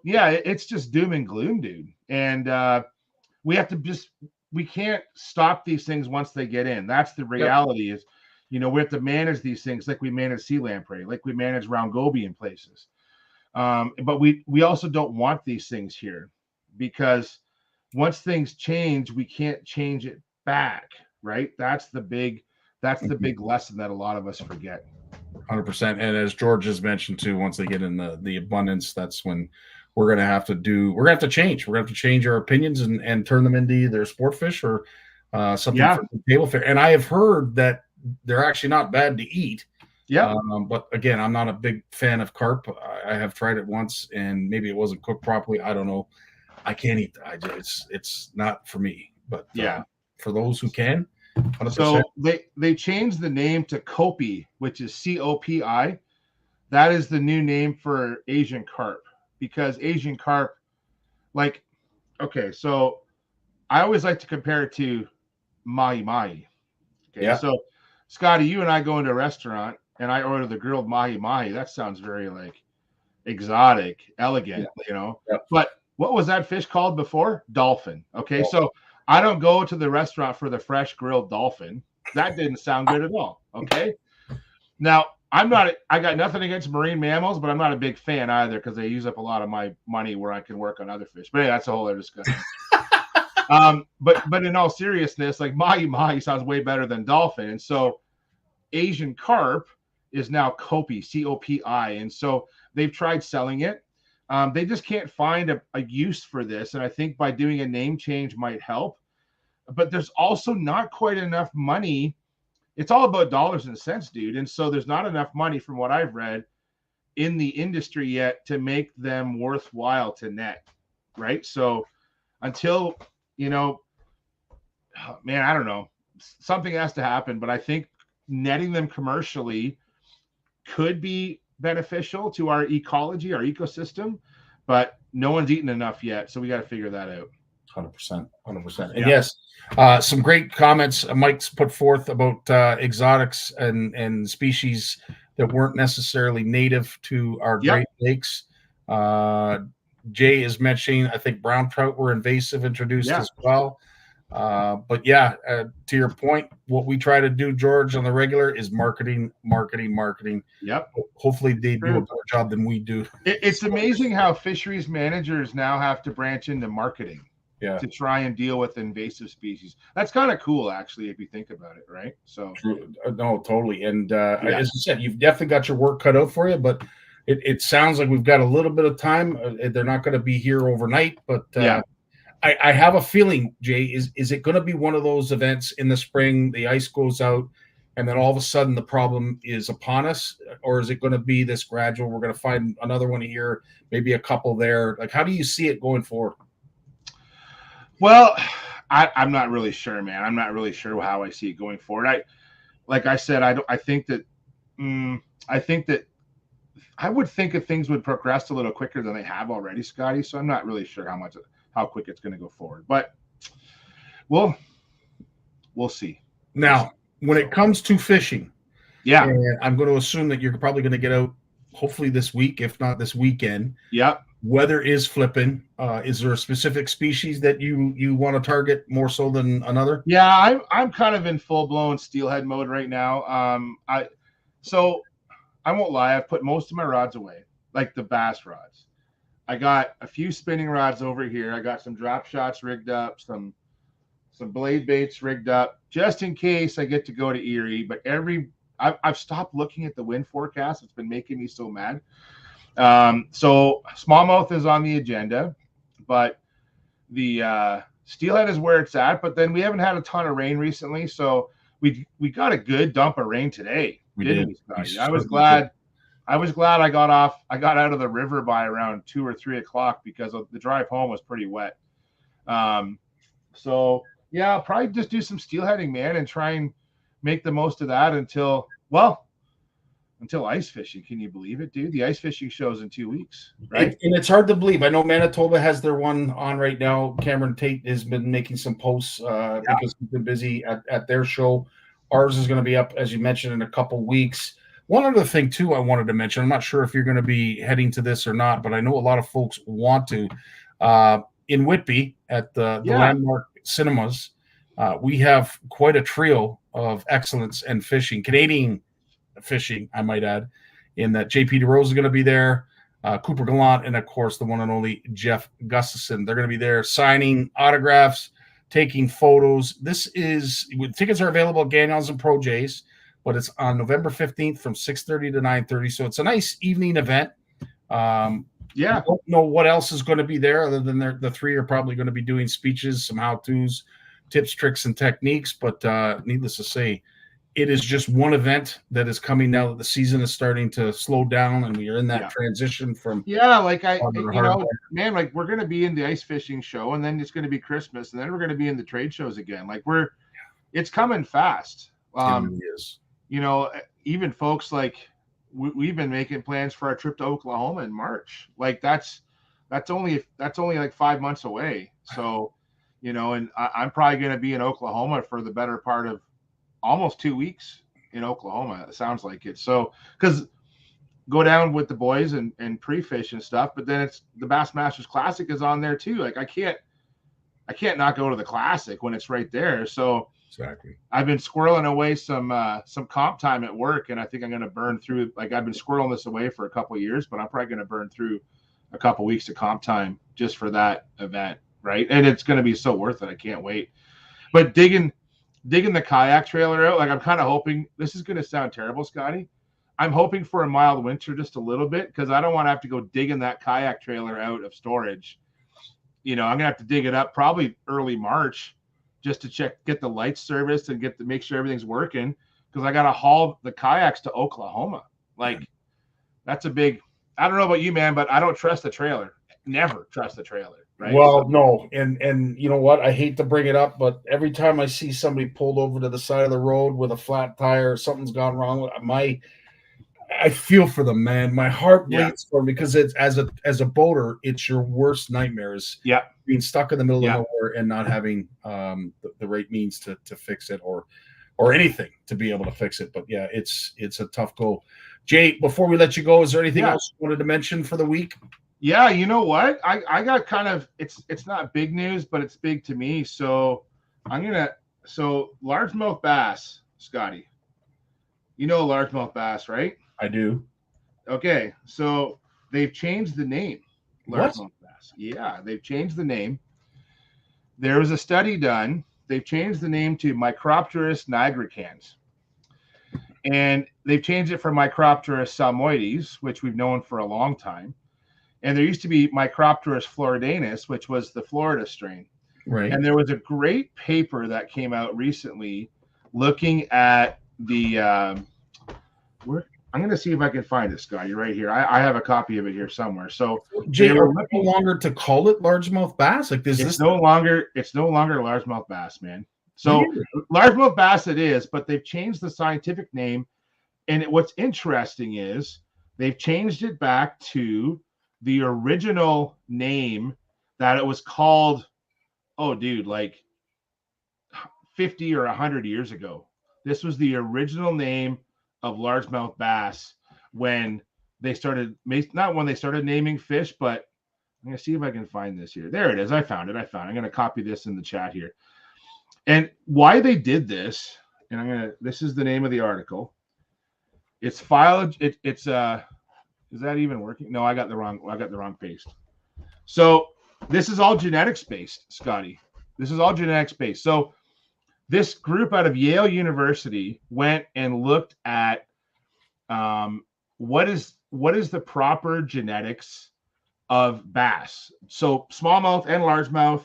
It's just doom and gloom, dude. And we can't stop these things once they get in. That's the reality. Is, we have to manage these things like we manage sea lamprey, like we manage round goby in places. But we also don't want these things here, because once things change, we can't change it back, right? That's the big lesson that a lot of us forget. 100%. And as George has mentioned too, once they get in the abundance, that's when we're going to have to change. We're going to have to change our opinions and turn them into either sport fish or something for table fare. And I have heard that they're actually not bad to eat. Yeah. But again, I'm not a big fan of carp. I have tried it once and maybe it wasn't cooked properly. I don't know. I can't eat that. It's not for me. But for those who can, 100%. So they changed the name to Copi, which is COPI. That is the new name for Asian carp, because Asian carp, so I always like to compare it to mahi-mahi. Okay, yeah. So Scotty, you and I go into a restaurant and I order the grilled mahi-mahi. That sounds very exotic, elegant, Yeah. But what was that fish called before? Dolphin. Okay, so I don't go to the restaurant for the fresh grilled dolphin. That didn't sound good at all. Okay. Now, I got nothing against marine mammals, but I'm not a big fan either, because they use up a lot of my money where I can work on other fish. But anyway, that's a whole other discussion. But in all seriousness, mahi-mahi sounds way better than dolphin. And so Asian carp is now Copi, C-O-P-I. And so they've tried selling it. They just can't find a use for this. And I think by doing a name change might help. But there's also not quite enough money. It's all about dollars and cents, dude. And so there's not enough money, from what I've read, in the industry yet to make them worthwhile to net, right? So until, man, I don't know. Something has to happen. But I think netting them commercially could be beneficial to our ecology, our ecosystem. But no one's eaten enough yet. So we got to figure that out. 100%. And yes, some great comments Mike's put forth about exotics and species that weren't necessarily native to our Great Lakes. Jay is mentioning, I think brown trout were invasive introduced as well. But yeah, to your point, what we try to do, George, on the regular is marketing. Yep. Hopefully they do a True. better job than we do. It's amazing how fisheries managers now have to branch into marketing Yeah. to try and deal with invasive species. That's kind of cool, actually, if you think about it, right? So True. No, totally. And as I said, you've definitely got your work cut out for you, but it sounds like we've got a little bit of time. They're not going to be here overnight, but I have a feeling, Jay, is it going to be one of those events in the spring, the ice goes out, and then all of a sudden the problem is upon us? Or is it going to be this gradual, we're going to find another one here, maybe a couple there? Like, how do you see it going forward? Well, I'm not really sure, man. I'm not really sure how I see it going forward. I think that I would think that things would progress a little quicker than they have already, Scotty. So I'm not really sure how quick it's going to go forward, but we'll see. Now, when it comes to fishing, and I'm going to assume that you're probably going to get out hopefully this week, if not this weekend. Yep. Weather is flipping. Is there a specific species that you want to target more so than another? Yeah, I'm kind of in full blown steelhead mode right now. I won't lie. I've put most of my rods away, like the bass rods. I got a few spinning rods over here. I got some drop shots rigged up, some blade baits rigged up, just in case I get to go to Erie. But I've stopped looking at the wind forecast. It's been making me so mad. So smallmouth is on the agenda, but the steelhead is where it's at. But then we haven't had a ton of rain recently, so we got a good dump of rain today. Didn't we, Scotty? I was glad I got out of the river by around 2 or 3 o'clock because the drive home was pretty wet. So yeah, I'll probably just do some steelheading, man, and try and make the most of that until ice fishing. Can you believe it, dude? The ice fishing show's in 2 weeks, right? And it's hard to believe. I know Manitoba has their one on right now. Cameron Tate has been making some posts because he's been busy at their show. Ours is going to be up, as you mentioned, in a couple weeks. One other thing, too, I wanted to mention, I'm not sure if you're going to be heading to this or not, but I know a lot of folks want to. In Whitby at the Landmark Cinemas, we have quite a trio of excellence and fishing, Canadian fishing, I might add, in that JP DeRose is going to be there, Cooper Gallant, and, of course, the one and only Jeff Gustafson. They're going to be there signing autographs, taking photos. Tickets are available at Gagnon's and Pro J's, but it's on November 15th from 6:30 to 9:30. So it's a nice evening event. I don't know what else is going to be there other than the three are probably going to be doing speeches, some how-tos, tips, tricks, and techniques. But needless to say, it is just one event that is coming now that the season is starting to slow down and we are in that transition from. Yeah, like man, like we're going to be in the ice fishing show and then it's going to be Christmas and then we're going to be in the trade shows again. Like it's coming fast. It really is. Even folks like we've been making plans for our trip to Oklahoma in March. Like that's only like 5 months away. So, and I'm probably going to be in Oklahoma for the better part of almost 2 weeks in Oklahoma. It sounds like it. So, because go down with the boys and pre-fish and stuff, but then it's the Bassmasters Classic is on there too. Like I can't not go to the Classic when it's right there. So exactly, I've been squirreling away some comp time at work, and I think I'm going to burn through. Like I've been squirreling this away for a couple of years, but I'm probably going to burn through a couple of weeks of comp time just for that event, right? And it's going to be so worth it. I can't wait. But digging the kayak trailer out, like I'm kind of hoping, this is going to sound terrible, Scotty. I'm hoping for a mild winter just a little bit because I don't want to have to go digging that kayak trailer out of storage. I'm going to have to dig it up probably early March just to get the lights serviced and make sure everything's working because I got to haul the kayaks to Oklahoma. Like that's a big, I don't know about you, man, but I don't trust the trailer. Never trust the trailer. Right? Well, no. And you know what? I hate to bring it up, but every time I see somebody pulled over to the side of the road with a flat tire, something's gone wrong with I feel for them, man. My heart bleeds for them because it's as a boater, it's your worst nightmares. Yeah. Being stuck in the middle of nowhere and not having the right means to fix it or anything to be able to fix it. But yeah, it's a tough go. Jay, before we let you go, is there anything else you wanted to mention for the week? Yeah, you know what? I got kind of it's not big news, but it's big to me. So So largemouth bass, Scotty. You know largemouth bass, right? I do. Okay, so they've changed the name. What? Largemouth bass. Yeah, they've changed the name. There was a study done. They've changed the name to Micropterus nigricans. And they've changed it from Micropterus salmoides, which we've known for a long time. And there used to be Micropterus floridanus, which was the Florida strain. Right. And there was a great paper that came out recently looking at the I'm going to see if I can find it, Scotty, right here. I have a copy of it here somewhere. So Jay, they are were we no longer to call it largemouth bass? Like, it's no longer largemouth bass, man. So Really? largemouth bass it is, but they've changed the scientific name. And what's interesting is they've changed it back to the original name that it was called, oh, dude, like 50 or 100 years ago. This was the original name of largemouth bass when they started, not when they started naming fish, but I'm going to see if I can find this here. There it is. I found it. I'm going to copy this in the chat here. And why they did this, and this is the name of the article. It's filed. Is that even working? No, I got the wrong paste. So this is all genetics based, Scotty. This is all genetics based. So this group out of Yale University went and looked at what is the proper genetics of bass. So smallmouth and largemouth,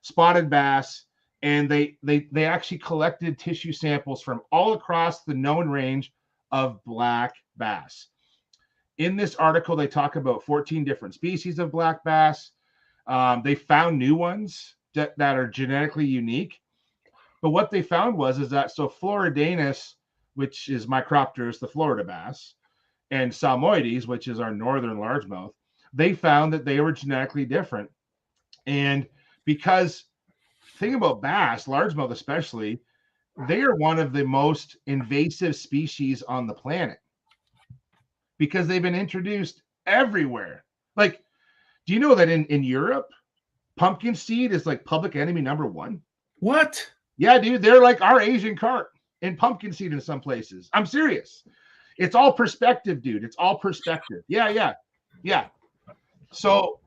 spotted bass, and they actually collected tissue samples from all across the known range of black bass. In this article, they talk about 14 different species of black bass. They found new ones that are genetically unique. But what they found is that Floridanus, which is Micropterus, the Florida bass, and Salmoides, which is our northern largemouth, they found that they were genetically different. And because, think about bass, largemouth especially, they are one of the most invasive species on the planet because they've been introduced everywhere. Like, do you know that in Europe, pumpkin seed is like public enemy #1? What? Yeah, dude, they're like our Asian carp in pumpkin seed in some places. I'm serious. It's all perspective, dude. It's all perspective. Yeah. So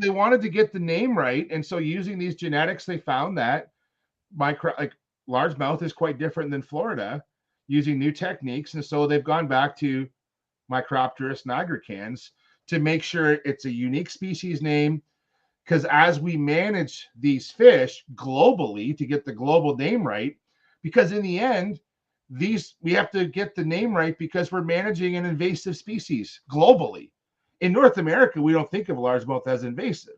they wanted to get the name right, and so using these genetics, they found that largemouth is quite different than Florida, using new techniques, and so they've gone back to Micropterus nigricans to make sure it's a unique species name. Because as we manage these fish globally to get the global name right, because in the end, we have to get the name right because we're managing an invasive species globally. In North America, we don't think of largemouth as invasive.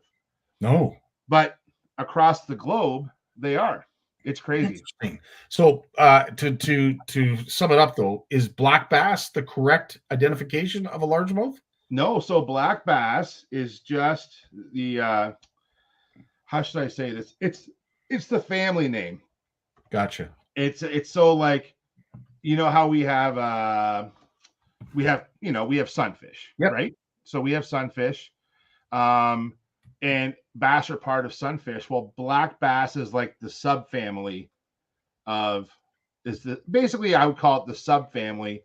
No. But across the globe, they are. It's crazy. Interesting. So to sum it up, though, is black bass the correct identification of a largemouth? No, so black bass is just the how should I say this? It's the family name. Gotcha. It's so like, you know how we have sunfish, yep. Right? So we have sunfish, and bass are part of sunfish. Well, black bass is like the subfamily basically I would call it the subfamily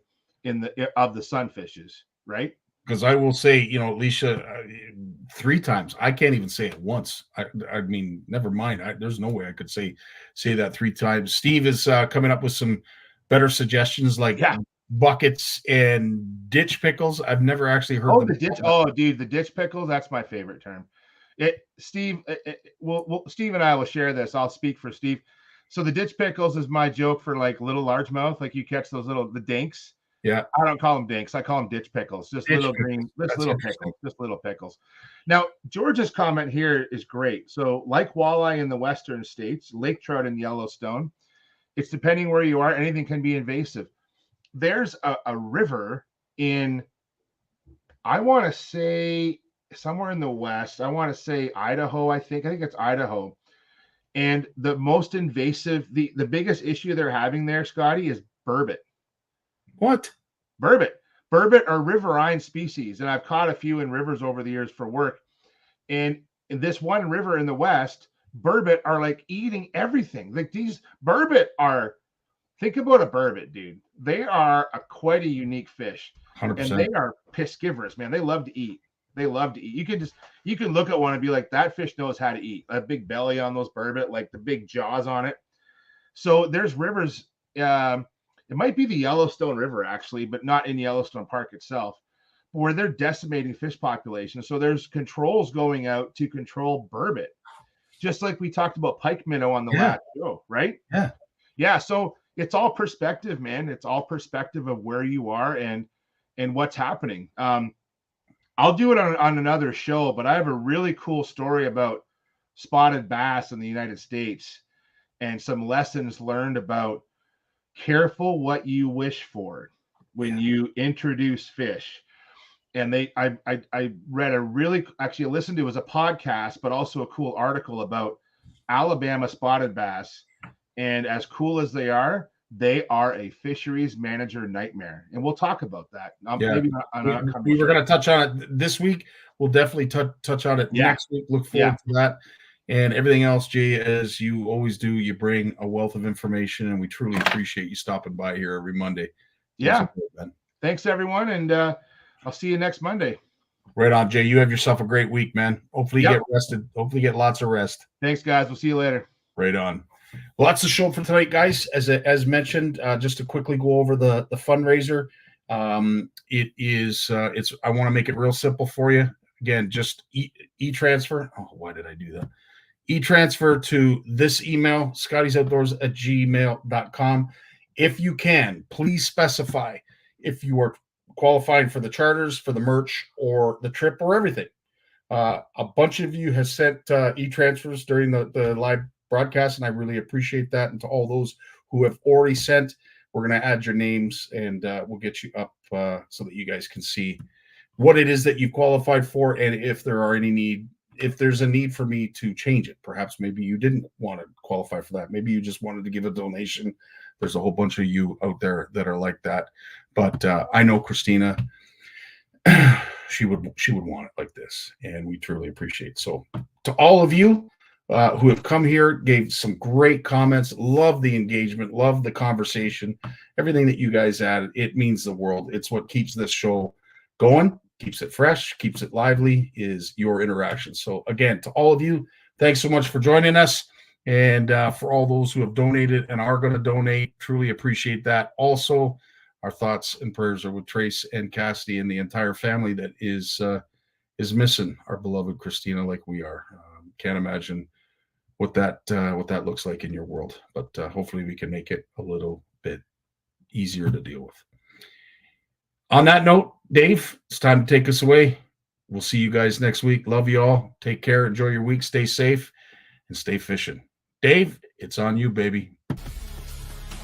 of the sunfishes, right? Because I will say, Alicia, 3 times. I can't even say it once. I mean, never mind. There's no way I could say that 3 times. Steve is coming up with some better suggestions, like buckets and ditch pickles. I've never actually heard. Oh, the ditch. Oh, dude, the ditch pickles. That's my favorite term. Steve and I will share this. I'll speak for Steve. So the ditch pickles is my joke for like little largemouth. Like you catch those the dinks. Yeah. I don't call them dinks. I call them ditch pickles. Just little pickles. Now, George's comment here is great. So like walleye in the western states, lake trout in Yellowstone, it's depending where you are, anything can be invasive. There's a river in, I want to say somewhere in the West. I want to say Idaho. I think it's Idaho. And the most invasive, the biggest issue they're having there, Scotty, is burbot. What? Burbot. Burbot are riverine species, and I've caught a few in rivers over the years for work. And in this one river in the West, burbot are like eating everything. Like these burbot are, think about a burbot, dude. They are quite a unique fish. 100%. And they are piscivorous, man. They love to eat. They love to eat. You can look at one and be like, that fish knows how to eat. That big belly on those burbot, like the big jaws on it. So there's rivers. It might be the Yellowstone River, actually, but not in Yellowstone Park itself, where they're decimating fish populations. So there's controls going out to control burbot, just like we talked about pike minnow on the last show, right? Yeah. Yeah. So it's all perspective, man. It's all perspective of where you are and what's happening. I'll do it on another show, but I have a really cool story about spotted bass in the United States and some lessons learned about careful what you wish for when you introduce fish. And I read I listened to, it was a podcast, but also a cool article about Alabama spotted bass. And as cool as they are a fisheries manager nightmare. And we'll talk about that. Maybe we were going to touch on it this week. We'll definitely touch on it next week. Look forward to that. And everything else, Jay, as you always do, you bring a wealth of information, and we truly appreciate you stopping by here every Monday. Yeah. Thanks, everyone. And I'll see you next Monday. Right on, Jay. You have yourself a great week, man. Hopefully you get rested. Hopefully you get lots of rest. Thanks, guys. We'll see you later. Right on. Well, that's the show for tonight, guys. As mentioned, just to quickly go over the fundraiser. It is I want to make it real simple for you. Again, just e-transfer. Oh, why did I do that? E-transfer to this email, scottiesoutdoors@gmail.com. If you can, please specify if you are qualifying for the charters, for the merch, or the trip, or everything. A bunch of you have sent e-transfers during the live broadcast, and I really appreciate that. And to all those who have already sent, we're going to add your names, and we'll get you up so that you guys can see what it is that you qualified for, and if there's a need for me to change it. Perhaps maybe you didn't want to qualify for that. Maybe you just wanted to give a donation. There's a whole bunch of you out there that are like that. But I know Krystina, she would want it like this, and we truly appreciate it. So to all of you who have come here, gave some great comments, love the engagement, love the conversation, everything that you guys added, it means the world. It's what keeps this show going, keeps it fresh, keeps it lively, is your interaction. So again, to all of you, thanks so much for joining us. And for all those who have donated and are going to donate, truly appreciate that. Also, our thoughts and prayers are with Trace and Cassidy and the entire family that is missing our beloved Krystina like we are. Can't imagine what that looks like in your world, but hopefully we can make it a little bit easier to deal with. On that note, Dave, it's time to take us away. We'll see you guys next week. Love you all. Take care. Enjoy your week. Stay safe and stay fishing. Dave, it's on you, baby.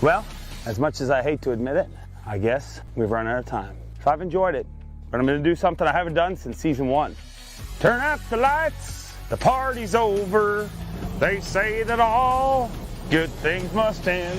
Well, as much as I hate to admit it, I guess we've run out of time. So I've enjoyed it, but I'm going to do something I haven't done since season 1. Turn out the lights. The party's over. They say that all good things must end.